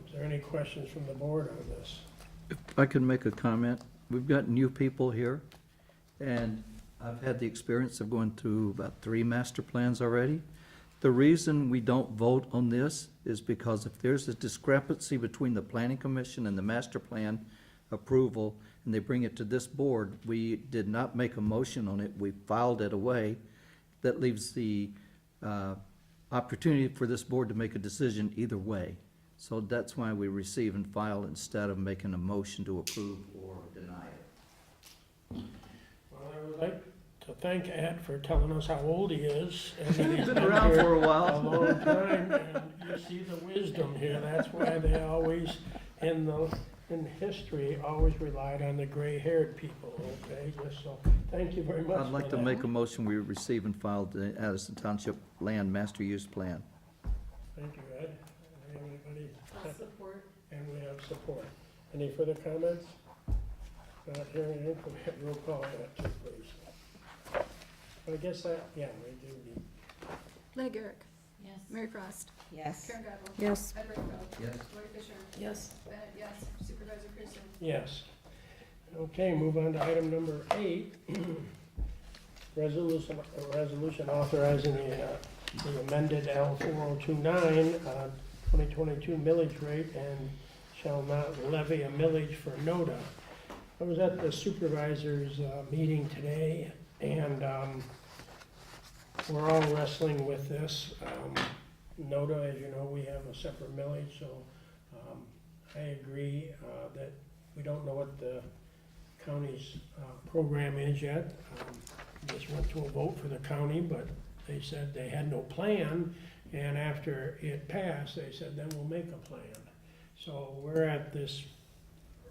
Speaker 1: Is there any questions from the board on this?
Speaker 2: If I could make a comment, we've got new people here, and I've had the experience of going through about 3 master plans already. The reason we don't vote on this is because if there's a discrepancy between the planning commission and the master plan approval, and they bring it to this board, we did not make a motion on it, we filed it away. That leaves the opportunity for this board to make a decision either way. So that's why we receive and file instead of making a motion to approve or deny it.
Speaker 1: Well, I would like to thank Ed for telling us how old he is. And that
Speaker 2: He's
Speaker 1: he's
Speaker 2: been around
Speaker 1: here
Speaker 2: for a while.
Speaker 1: A long time, and you see the wisdom here. That's why they always, in history, always relied on the gray-haired people, okay? Just so, thank you very much
Speaker 2: I'd like
Speaker 1: for
Speaker 2: to
Speaker 1: that.
Speaker 2: make a motion, we receive and file the Addison Township Land Master Use Plan.
Speaker 1: Thank you, Ed. Anybody?
Speaker 4: I'll support.
Speaker 1: And we have support. Any further comments? Not hearing any, can we have roll call on that too, please? I guess that, yeah, we do need.
Speaker 3: Lenny Garrick.
Speaker 6: Yes.
Speaker 3: Mary Frost.
Speaker 5: Yes.
Speaker 3: Karen Gabel.
Speaker 7: Yes.
Speaker 3: Ed Rickfeld.
Speaker 2: Yes.
Speaker 3: Lori Fisher.
Speaker 6: Yes.
Speaker 3: Bennett, yes. Supervisor Pearson.
Speaker 1: Yes. Okay, move on to item number 8. Resolution authorizing the amended L 4029, 2022 millage rate and shall not levy a millage for NODA. I was at the supervisors' meeting today, and we're all wrestling with this. NODA, as you know, we have a separate millage, so I agree that we don't know what the county's program is yet. Just went to a vote for the county, but they said they had no plan, and after it passed, they said, then we'll make a plan. So we're at this,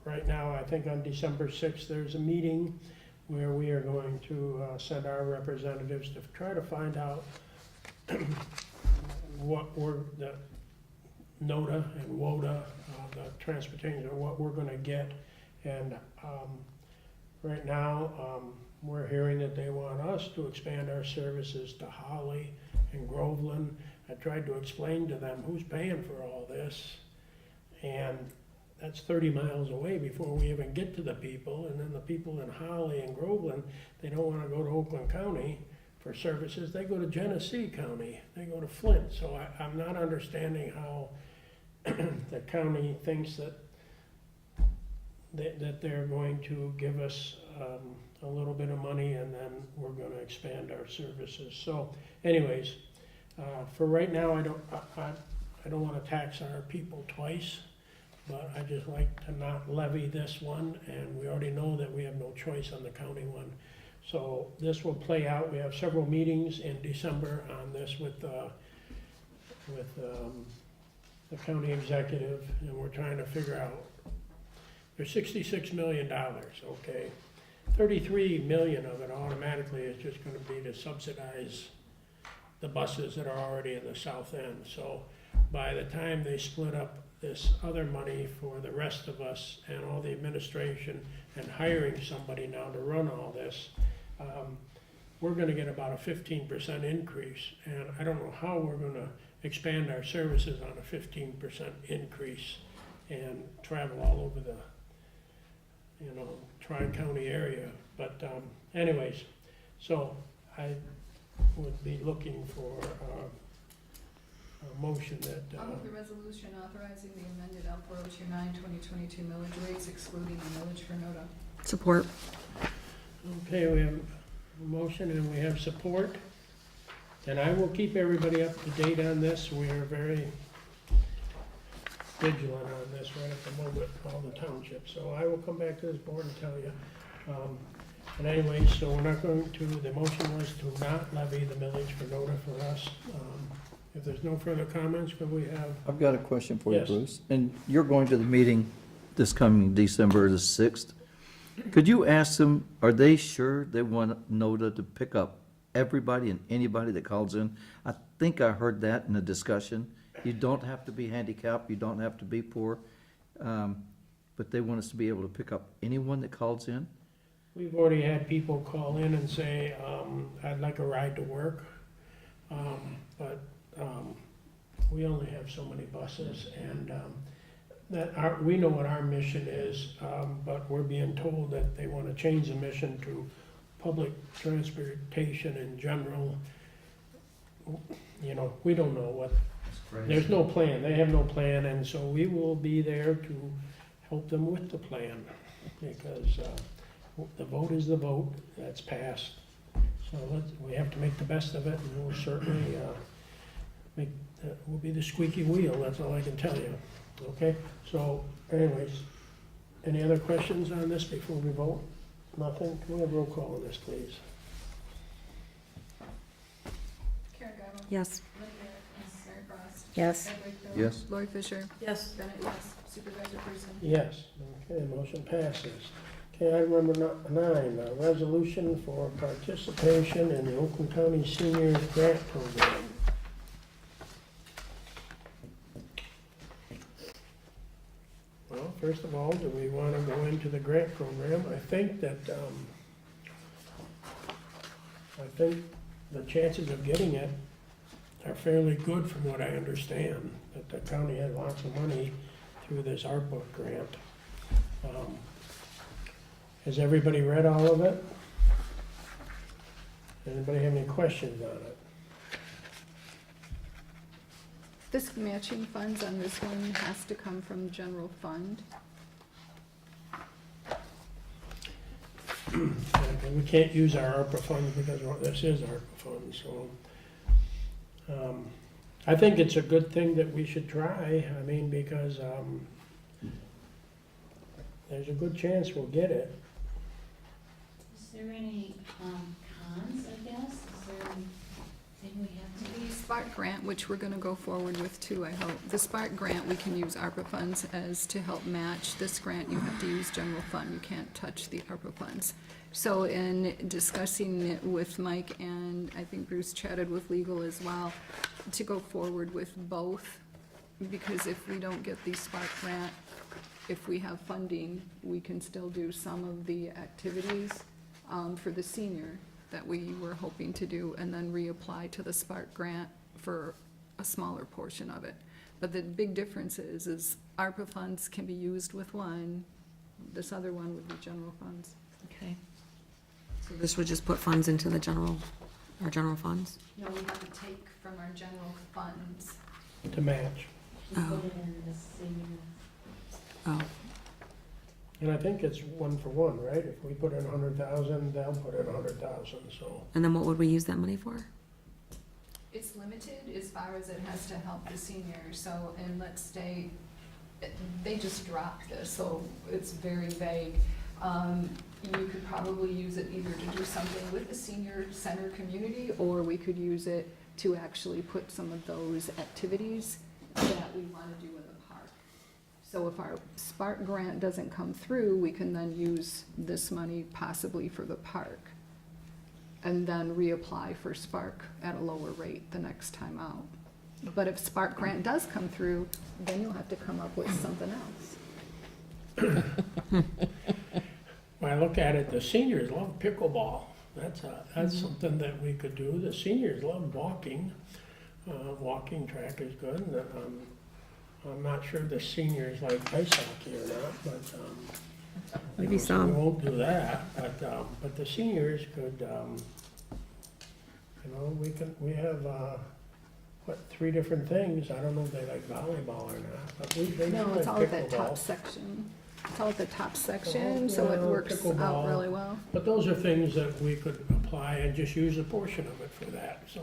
Speaker 1: right now, I think on December 6th, there's a meeting where we are going to send our representatives to try to find out what we're, the NODA and WODA, the transportation, what we're gonna get. And right now, we're hearing that they want us to expand our services to Holly and Groveland. I tried to explain to them who's paying for all this, and that's 30 miles away before we even get to the people. And then the people in Holly and Groveland, they don't wanna go to Oakland County for services, they go to Genesee County, they go to Flint. So I'm not understanding how the county thinks that they're going to give us a little bit of money and then we're gonna expand our services. So anyways, for right now, I don't wanna tax our people twice, but I just like to not levy this one, and we already know that we have no choice on the county one. So this will play out. We have several meetings in December on this with the county executive, and we're trying to figure out, there's $66 million, okay? 33 million of it automatically is just gonna be to subsidize the buses that are already in the south end. So by the time they split up this other money for the rest of us and all the administration and hiring somebody now to run all this, we're gonna get about a 15% increase. And I don't know how we're gonna expand our services on a 15% increase and travel all over the, Tri-County area. But anyways, so I would be looking for a motion that,
Speaker 3: I'll move the resolution authorizing the amended L 4029, 2022 millage rates excluding the millage for NODA.
Speaker 7: Support.
Speaker 1: okay, we have a motion and we have support. And I will keep everybody up to date on this. We are very vigilant on this right at the moment, all the townships. So I will come back to this board and tell you. And anyway, so we're not going to, the motion was to not levy the millage for NODA for us. If there's no further comments, could we have,
Speaker 2: I've got a question for you,
Speaker 1: Yes.
Speaker 2: Bruce. And you're going to the meeting this coming December the 6th. Could you ask them, are they sure they want NODA to pick up everybody and anybody that calls in? I think I heard that in the discussion. You don't have to be handicapped, you don't have to be poor, but they want us to be able to pick up anyone that calls in?
Speaker 1: we've already had people call in and say, I'd like a ride to work. But we only have so many buses, and we know what our mission is, but we're being told that they want to change the mission to public transportation in general, you know, we don't know what, there's no plan, they have no plan, and so we will be there to help them with the plan, because the vote is the vote, that's passed. So we have to make the best of it, and we'll certainly we'll be the squeaky wheel, that's all I can tell you. Okay, so anyways, any other questions on this before we vote? Nothing? Can we have roll call on this, please?
Speaker 3: Karen Guyval.
Speaker 7: Yes.
Speaker 3: Linda Garrett. Yes. Mary Frost.
Speaker 5: Yes.
Speaker 3: Ed Wakefield.
Speaker 2: Yes.
Speaker 3: Lori Fisher.
Speaker 4: Yes.
Speaker 3: Bennett, yes. Supervisor Pearson.
Speaker 1: Yes. Okay, motion passes. Okay, item number 9, a resolution for participation in the Oakland County Seniors Grant Program. Well, first of all, do we want to go into the grant program? I think the chances of getting it are fairly good from what I understand, that the county had lots of money through this ARPA grant. Has everybody read all of it? Anybody have any questions on it?
Speaker 3: This matching funds on this one has to come from general fund.
Speaker 1: And we can't use our ARPA funds because this is ARPA funds, so. I think it's a good thing that we should try, I mean, because there's a good chance we'll get it.
Speaker 6: Is there any cons, I guess? Is there anything we have to
Speaker 3: The Spark grant, which we're gonna go forward with too, I hope. The Spark grant, we can use ARPA funds as to help match. This grant, you have to use general fund, you can't touch the ARPA funds. So in discussing it with Mike, and I think Bruce chatted with legal as well, to go forward with both, because if we don't get the Spark grant, if we have funding, we can still do some of the activities for the senior that we were hoping to do, and then reapply to the Spark grant for a smaller portion of it. But the big difference is ARPA funds can be used with one, this other one would be general funds.
Speaker 5: Okay.
Speaker 7: So this would just put funds into the our general funds?
Speaker 3: No, we have to take from our general funds.
Speaker 1: To match.
Speaker 6: put it in the senior?
Speaker 7: Oh,
Speaker 1: And I think it's 1 for 1, right? If we put in 100,000, they'll put in 100,000, so.
Speaker 7: and then what would we use that money for?
Speaker 3: It's limited as far as it has to help the senior, so, and let's say, they just dropped this, so it's very vague. You could probably use it either to do something with the senior center community, or we could use it to actually put some of those activities that we wanna do in the park. So if our Spark grant doesn't come through, we can then use this money possibly for the park, and then reapply for Spark at a lower rate the next time out. But if Spark grant does come through, then you'll have to come up with something else.
Speaker 1: When I look at it, the seniors love pickleball. That's something that we could do. The seniors love walking. Walking track is good. And, I'm not sure the seniors like ice hockey or not, but,
Speaker 7: Maybe
Speaker 1: so
Speaker 7: some.
Speaker 1: we won't do that, but the seniors could, we have, 3 different things. I don't know if they like volleyball or not, but they
Speaker 3: No,
Speaker 1: like
Speaker 3: it's all at that
Speaker 1: pickleball.
Speaker 3: top section. It's all at the top section, so it
Speaker 1: Yeah,
Speaker 3: works out
Speaker 1: pickleball.
Speaker 3: really well.
Speaker 1: But those are things that we could apply and just use a portion of it for that. So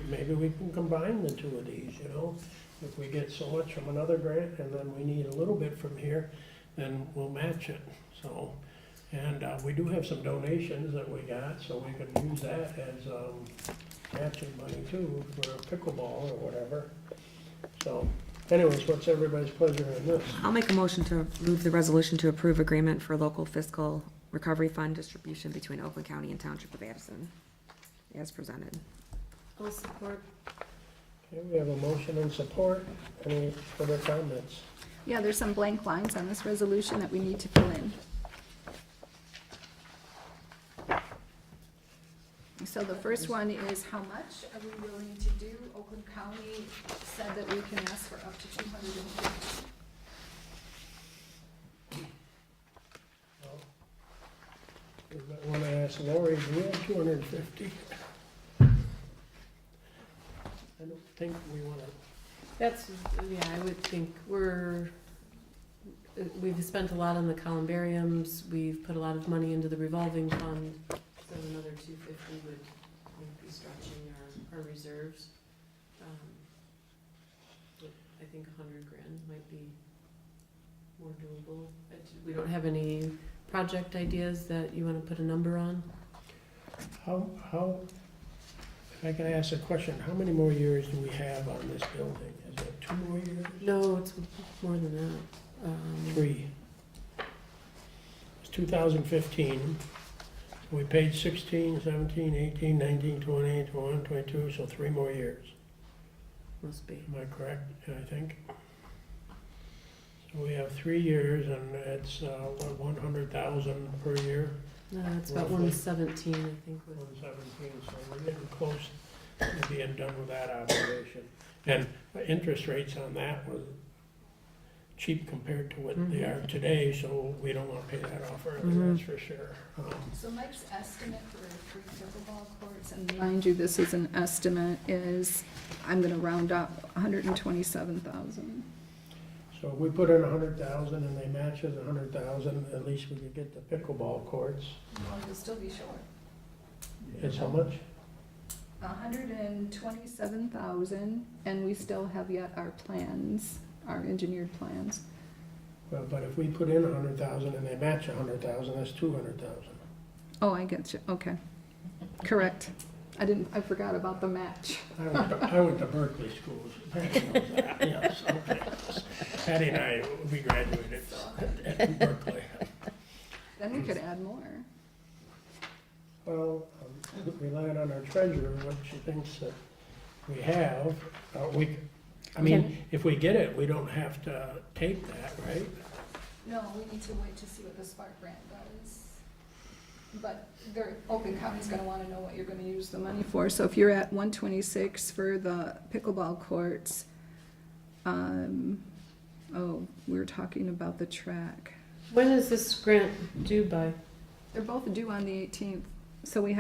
Speaker 1: maybe we can combine the 2 of these, you know? If we get so much from another grant and then we need a little bit from here, then we'll match it, so. And we do have some donations that we got, so we could use that as matching money too for pickleball or whatever. So anyways, what's everybody's pleasure in this?
Speaker 7: I'll make a motion to move the resolution to approve agreement for local fiscal recovery fund distribution between Oakland County and Township of Addison, as presented.
Speaker 4: I'll support.
Speaker 1: Okay, we have a motion and support. Any further comments?
Speaker 3: Yeah, there's some blank lines on this resolution that we need to fill in. So the first one is how much are we willing to do? Oakland County said that we can ask for up to 250.
Speaker 1: When I asked Lori, do we have 250? think we wanna,
Speaker 4: That's, yeah, I would think we've spent a lot on the columbariums, we've put a lot of money into the revolving fund, so another 250 would be stretching our reserves. But I think 100 grand might be more doable. We don't have any project ideas that you wanna put a number on?
Speaker 1: how, if I can ask a question, how many more years do we have on this building? Is it 2 more years?
Speaker 4: No, it's more than that.
Speaker 1: 3. It's 2015. We paid 16, 17, 18, 19, 20, 21, 22, so 3 more years.
Speaker 4: Must be.
Speaker 1: Am I correct, I think? So we have 3 years, and it's, what, 100,000 per year?
Speaker 4: No, it's about
Speaker 1: Roughly.
Speaker 4: 117, I think.
Speaker 1: 117, so we're getting close to being done with that obligation. And interest rates on that was cheap compared to what they are today, so we don't wanna pay that off early, that's for sure.
Speaker 3: So Mike's estimate for 3 pickleball courts, and mind you, this is an estimate, is, I'm gonna round up, 127,000.
Speaker 1: So if we put in 100,000 and they match us 100,000, at least we could get the pickleball courts.
Speaker 3: Well, you'll still be short.
Speaker 1: It's how much?
Speaker 3: 127,000, and we still have yet our plans, our engineered plans.
Speaker 1: Well, but if we put in 100,000 and they match 100,000, that's 200,000.
Speaker 3: Oh, I get you, okay. Correct. I forgot about the match.
Speaker 1: I went to Berkeley schools. Patty knows that, yes, okay. Patty and I, we graduated at Berkeley.
Speaker 3: Then we could add more.
Speaker 1: Well, relying on our treasurer, what she thinks that we have, I mean, if we get it, we don't have to take that, right?
Speaker 3: No, we need to wait to see what the Spark grant does. But Oakland County's gonna wanna know what you're gonna use the money for. So if you're at 126 for the pickleball courts, we were talking about the track.
Speaker 4: When is this grant due by?
Speaker 3: They're both due on the 18th, so we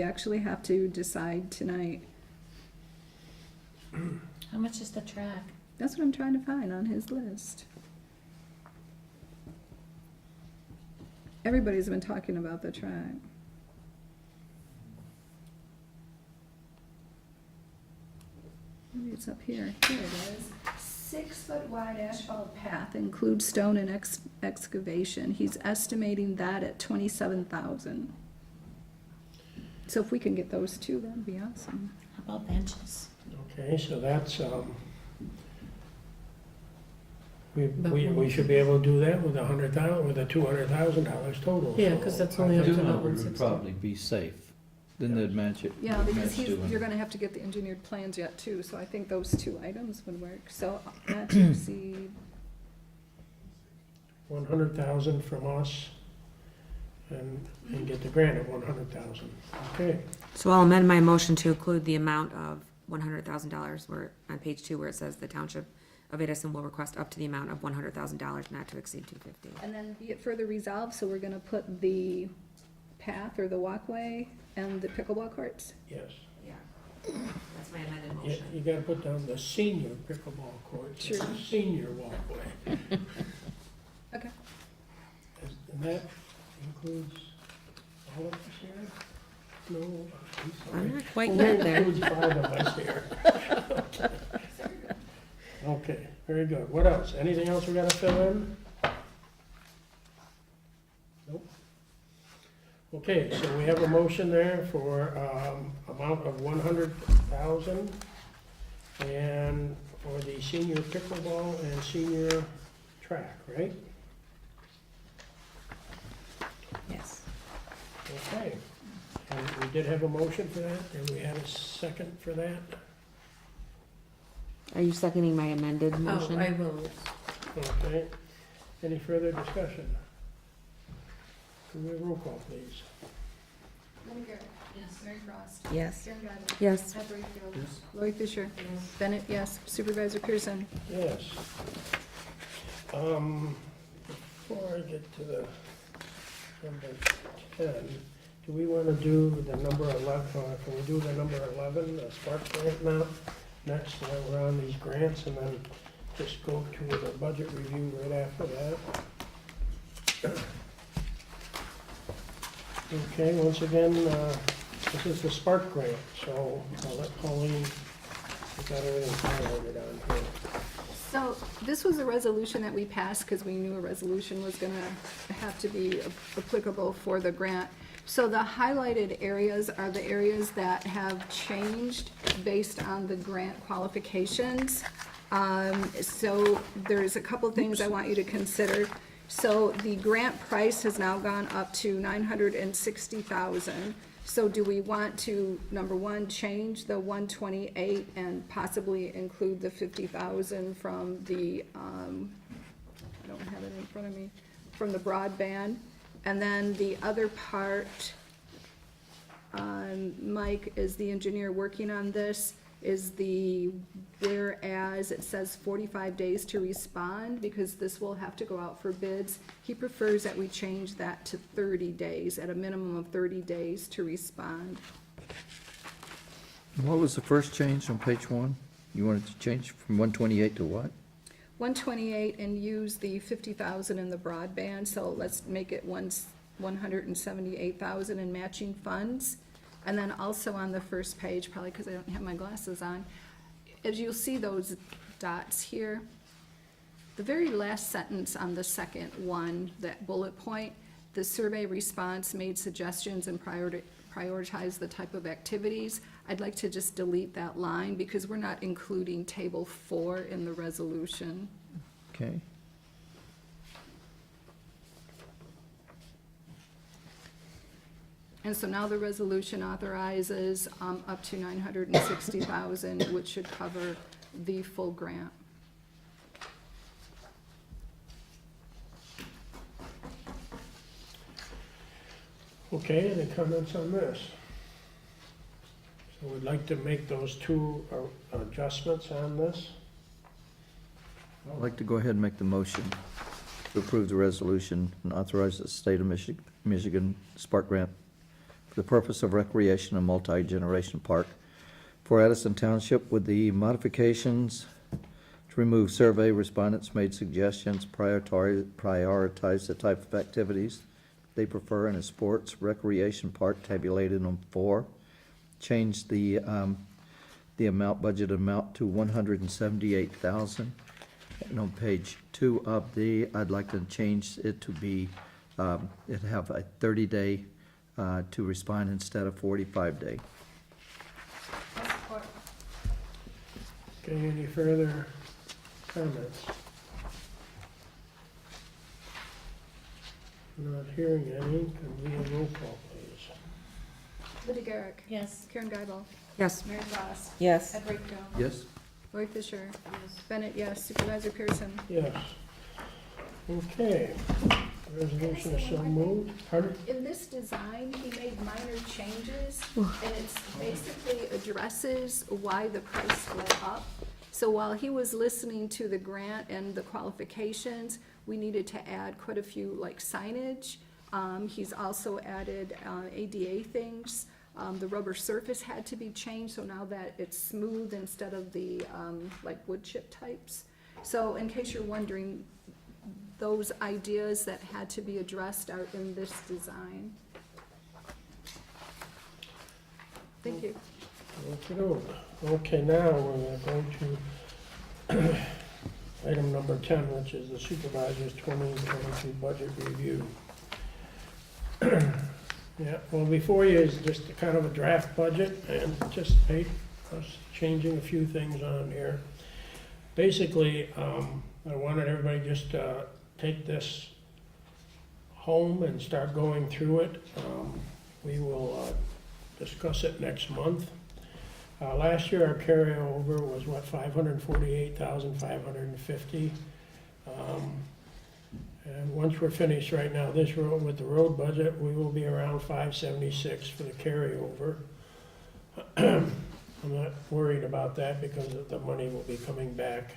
Speaker 3: actually have to decide tonight.
Speaker 6: How much is the track?
Speaker 3: That's what I'm trying to find on his list. Everybody's been talking about the track. Maybe it's up here. Here it is. 6-foot wide asphalt path includes stone and excavation. He's estimating that at 27,000. So if we can get those two, that'd be awesome.
Speaker 6: How about benches?
Speaker 1: Okay, so that's, we should be able to do that with with a $200,000 total.
Speaker 4: Yeah,
Speaker 1: so
Speaker 4: 'cause that's only up
Speaker 1: I
Speaker 4: to
Speaker 1: think-
Speaker 4: about
Speaker 8: would
Speaker 4: 160.
Speaker 8: probably be safe. Then they'd match it.
Speaker 3: Yeah, because
Speaker 8: match to
Speaker 3: you're gonna have to get the engineered plans yet too, so I think those 2 items would work. So not to exceed,
Speaker 1: 100,000 from us and get the grant of 100,000. Okay,
Speaker 7: So I'll amend my motion to include the amount of $100,000 where, on page 2, where it says the Township of Addison will request up to the amount of $100,000, not to exceed $250.
Speaker 3: and then be it further resolved, so we're gonna put the path or the walkway and the pickleball courts.
Speaker 1: yes.
Speaker 7: Yeah. That's my amended
Speaker 1: You gotta put down the senior pickleball courts,
Speaker 3: Sure.
Speaker 1: the senior walkway.
Speaker 3: Okay.
Speaker 1: And that includes all of us here? No, I'm sorry.
Speaker 7: I'm not quite
Speaker 1: Only
Speaker 7: there there.
Speaker 1: includes 5 of us here. Okay, very good. What else? Anything else we gotta fill in? Nope. Okay, so we have a motion there for, amount of 100,000 and for the senior pickleball and senior track, right?
Speaker 5: Yes.
Speaker 1: Okay. And we did have a motion for that, and we had a second for that.
Speaker 7: Are you seconding my amended
Speaker 4: Oh,
Speaker 7: motion?
Speaker 4: I will.
Speaker 1: Okay. Any further discussion? Can we have a roll call, please?
Speaker 3: Lenny Garrett. Yes. Mary Frost.
Speaker 5: Yes.
Speaker 3: Karen Gardner.
Speaker 7: Yes.
Speaker 3: Pat Rayfield. Lori Fisher. Bennett, yes. Supervisor Pearson.
Speaker 1: Yes. Before I get to the number 10, do we want to do the number 11, can we do the number 11, the Spark grant now? next, and then we're on these grants, and then just go to the budget review right after that. Okay, once again, this is the Spark grant, so I'll let Pauline, we got everything highlighted on here.
Speaker 3: So this was a resolution that we passed because we knew a resolution was gonna have to be applicable for the grant. So the highlighted areas are the areas that have changed based on the grant qualifications. So there's a couple things I want you to consider. So the grant price has now gone up to $960,000. So do we want to, number one, change the 128 and possibly include the 50,000 from the, I don't have it in front of me, from the broadband? And then the other part, Mike is the engineer working on this, is the, whereas it says 45 days to respond, because this will have to go out for bids. He prefers that we change that to 30 days, at a minimum of 30 days to respond.
Speaker 2: What was the first change on page 1? You wanted to change from 128 to what?
Speaker 3: 128 and use the 50,000 in the broadband, so let's make it 178,000 in matching funds. And then also on the first page, probably because I don't have my glasses on, as you'll see those dots here, the very last sentence on the second one, that bullet point, the survey response made suggestions and prioritize the type of activities. I'd like to just delete that line because we're not including table 4 in the resolution.
Speaker 2: Okay.
Speaker 3: And so now the resolution authorizes up to $960,000, which should cover the full grant.
Speaker 1: Okay, any comments on this? So we'd like to make those two adjustments on this.
Speaker 2: I'd like to go ahead and make the motion to approve the resolution and authorize the state of Michigan Spark Grant for the purpose of recreation and multi-generation park for Addison Township with the modifications to remove survey respondents made suggestions, prioritize the type of activities they prefer in a sports recreation park tabulated on 4, change the amount, budget amount to $178,000. And on page 2 of I'd like to change it to be, it have a 30-day to respond instead of 45-day.
Speaker 1: Okay, any further comments? Not hearing any, can we have roll call, please?
Speaker 3: Lydia Garrick.
Speaker 6: Yes.
Speaker 3: Karen Geibel.
Speaker 7: Yes.
Speaker 3: Mary Ross.
Speaker 5: Yes.
Speaker 3: Ed Brightfield.
Speaker 2: Yes?
Speaker 3: Lori Fisher. Bennett, yes. Supervisor Pearson.
Speaker 1: Yes. Okay, resolution is so moved. Pardon?
Speaker 3: In this design, he made minor changes, and it's basically addresses why the price went up. So while he was listening to the grant and the qualifications, we needed to add quite a few, like signage. He's also added ADA things. The rubber surface had to be changed, so now that it's smooth instead of the like wood chip types. So in case you're wondering, those ideas that had to be addressed are in this design. Thank you.
Speaker 1: Okay, now we're going to item number 10, which is the supervisor's 2022 budget review. Yeah, well, before you is just a kind of a draft budget, and anticipate us changing a few things on here. Basically, I wanted everybody just to take this home and start going through it. We will discuss it next month. Last year, our carryover was what, $548,550. And once we're finished right now, this road, with the road budget, we will be around 576 for the carryover. I'm not worried about that because the money will be coming back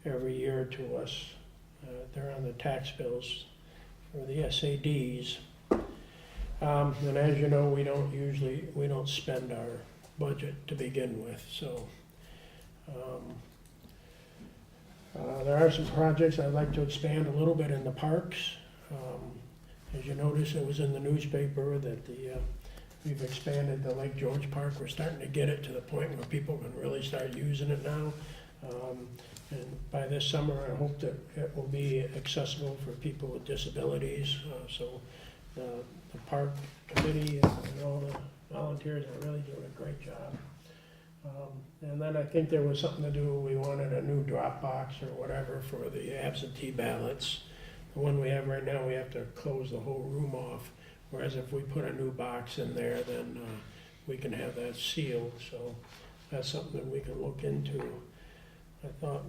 Speaker 1: every year to us. They're on the tax bills for the SADs. And as you know, we don't spend our budget to begin with, so There are some projects I'd like to expand a little bit in the parks. As you notice, it was in the newspaper that we've expanded the Lake George Park. We're starting to get it to the point where people can really start using it now. And by this summer, I hope that it will be accessible for people with disabilities. So the park committee and all the volunteers are really doing a great job. And then I think there was something to do, we wanted a new drop box or whatever for the absentee ballots. The one we have right now, we have to close the whole room off, whereas if we put a new box in there, then we can have that sealed. So that's something that we can look into. I thought,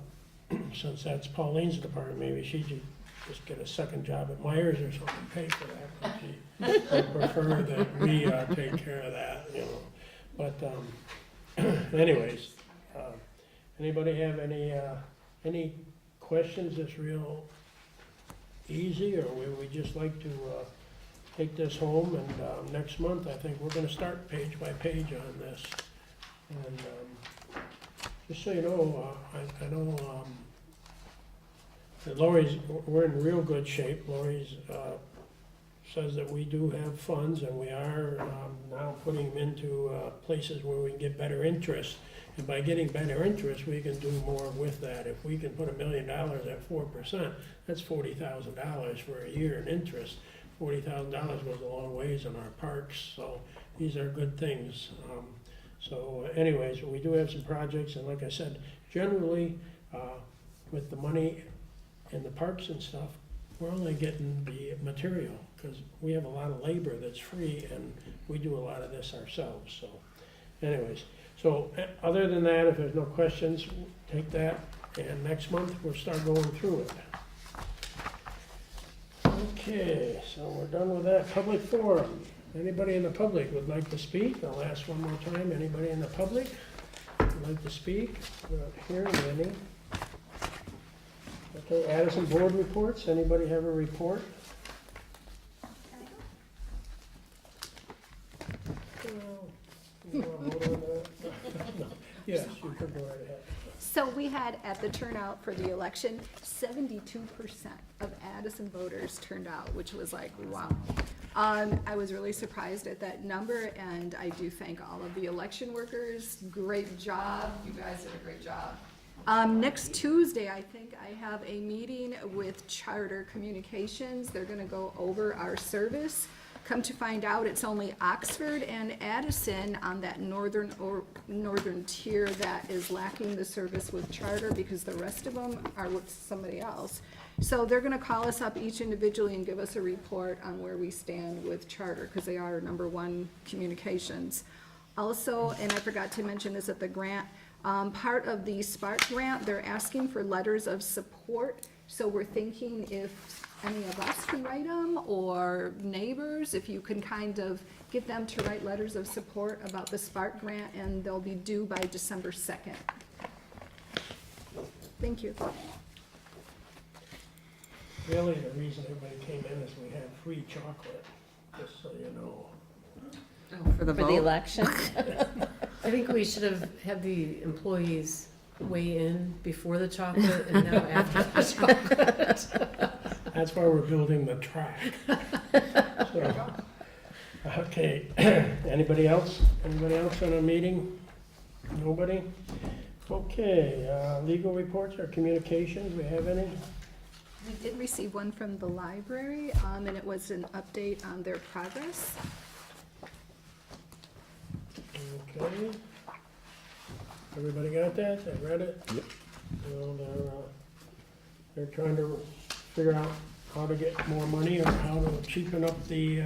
Speaker 1: since that's Pauline's department, maybe she should just get a second job at Myers or something, pay for that. But she would prefer that we take care of that, you know. But anyways, anybody have any questions that's real easy, or would we just like to take this home? And next month, I think we're gonna start page by page on this. And just so you know, I know that Lori's, we're in real good shape. Lori's says that we do have funds, and we are now putting them into places where we can get better interest. And by getting better interest, we can do more with that. If we can put $1 million at 4%, that's $40,000 for a year in interest. $40,000 goes a long ways in our parks, so these are good things. So anyways, we do have some projects, and like I said, generally, with the money in the parks and stuff, we're only getting the material, because we have a lot of labor that's free, and we do a lot of this ourselves, so anyways. So other than that, if there's no questions, take that, and next month we'll start going through it. Okay, so we're done with that. Public forum. Anybody in the public would like to speak? I'll ask one more time. Anybody in the public would like to speak? We're not hearing any. Okay, Addison board reports. Anybody have a report? Yes, you can go right ahead.
Speaker 3: So we had at the turnout for the election, 72% of Addison voters turned out, which was like, wow. I was really surprised at that number, and I do thank all of the election workers. Great job. You guys did a great job. Next Tuesday, I think I have a meeting with Charter Communications. They're gonna go over our service. Come to find out, it's only Oxford and Addison on that northern tier that is lacking the service with Charter, because the rest of them are with somebody else. So they're gonna call us up each individually and give us a report on where we stand with Charter, because they are #1 communications. Also, and I forgot to mention this at the grant, part of the Spark grant, they're asking for letters of support. So we're thinking if any of us can write them, or neighbors, if you can kind of get them to write letters of support about the Spark grant, and they'll be due by December 2nd. Thank you.
Speaker 1: Really, the reason everybody came in is we had free chocolate, just so you know.
Speaker 7: For the
Speaker 5: For the
Speaker 7: vote?
Speaker 5: election?
Speaker 4: I think we should have had the employees weigh in before the chocolate and now after the chocolate.
Speaker 1: That's why we're building the track. So, okay, anybody else? Anybody else on a meeting? Nobody? Okay, legal reports or communications, we have any?
Speaker 3: We did receive one from the library, and it was an update on their progress.
Speaker 1: Okay. Everybody got that? They read it?
Speaker 8: Yep.
Speaker 1: Well, they're trying to figure out how to get more money, or how to cheapen up the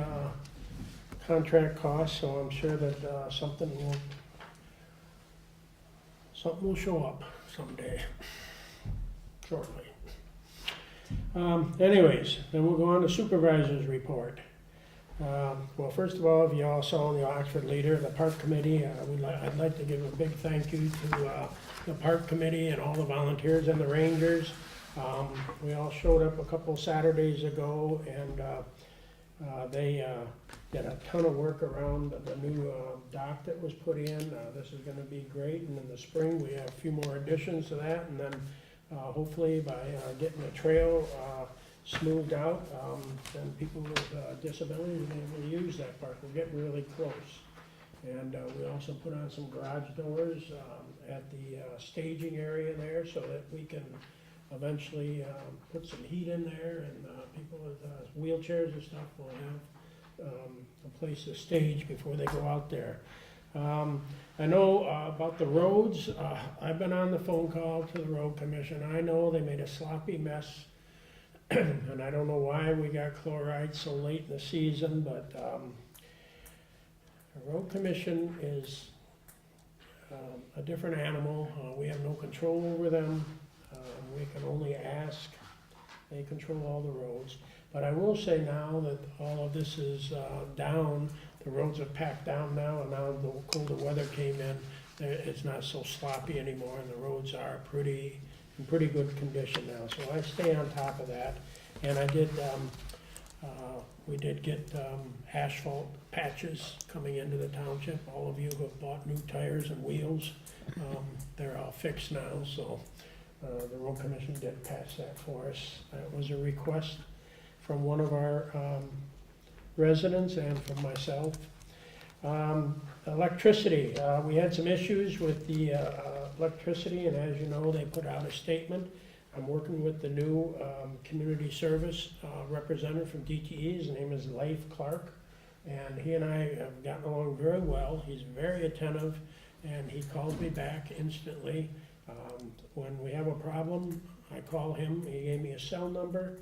Speaker 1: contract costs, so I'm sure that something will show up someday, shortly. Anyways, then we'll go on to supervisor's report. Well, first of all, if you all saw the Oxford Leader, the Park Committee, I'd like to give a big thank you to the Park Committee and all the volunteers and the Rangers. We all showed up a couple Saturdays ago, and They did a ton of work around the new dock that was put in. This is gonna be great, and in the spring, we have a few more additions to that, and then hopefully by getting the trail smoothed out, then people with disabilities will be able to use that park. We're getting really close. And we also put on some garage doors at the staging area there so that we can eventually put some heat in there, and people with wheelchairs and stuff will have a place to stage before they go out there. I know about the roads. I've been on the phone call to the road commission. I know they made a sloppy mess, and I don't know why we got chloride so late in the season, but the road commission is a different animal. We have no control over them. We can only ask. They control all the roads. But I will say now that all of this is down, the roads are packed down now, and now the colder weather came in, it's not so sloppy anymore, and the roads are in pretty good condition now. So I stay on top of that. And I did, we did get asphalt patches coming into the township. All of you who have bought new tires and wheels, they're all fixed now, so the road commission did patch that for us. That was a request from one of our residents and from myself. Electricity, we had some issues with the electricity, and as you know, they put out a statement. I'm working with the new community service representative from DTE. His name is Leif Clark, and he and I have gotten along very well. He's very attentive, and he calls me back instantly. When we have a problem, I call him. He gave me a cell number.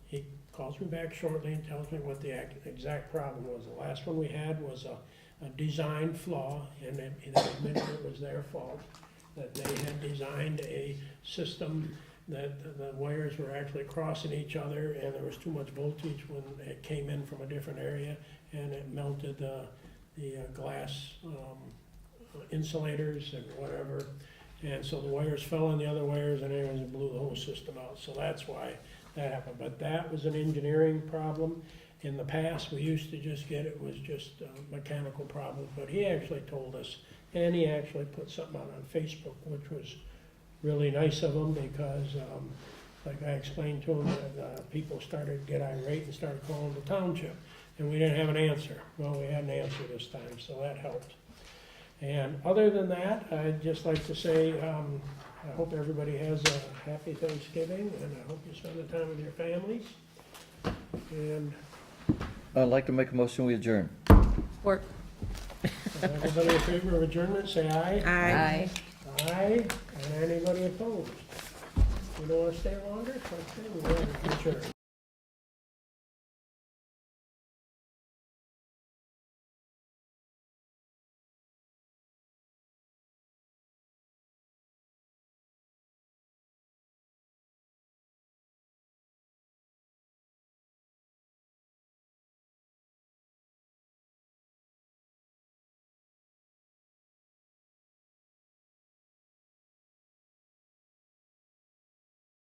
Speaker 1: He calls me back shortly and tells me what the exact problem was. The last one we had was a design flaw, and they admitted it was their fault, that they had designed a system that the wires were actually crossing each other, and there was too much voltage when it came in from a different area, and it melted the glass insulators and whatever. And so the wires fell on the other wires, and anyways, it blew the whole system out. So that's why that happened. But that was an engineering problem. In the past, we used to just get it was just mechanical problems, but he actually told us, and he actually put something out on Facebook, which was really nice of him, because like I explained to him, that people started to get irate and started calling the township, and we didn't have an answer. Well, we had an answer this time, so that helped. And other than that, I'd just like to say, I hope everybody has a happy Thanksgiving, and I hope you spend the time with your families. And
Speaker 2: I'd like to make a motion, we adjourn.
Speaker 7: Or,
Speaker 1: everybody in favor of adjournment, say aye.
Speaker 7: aye.
Speaker 1: Aye, and anybody opposed? You don't want to stay longer? Okay, we're adjourned.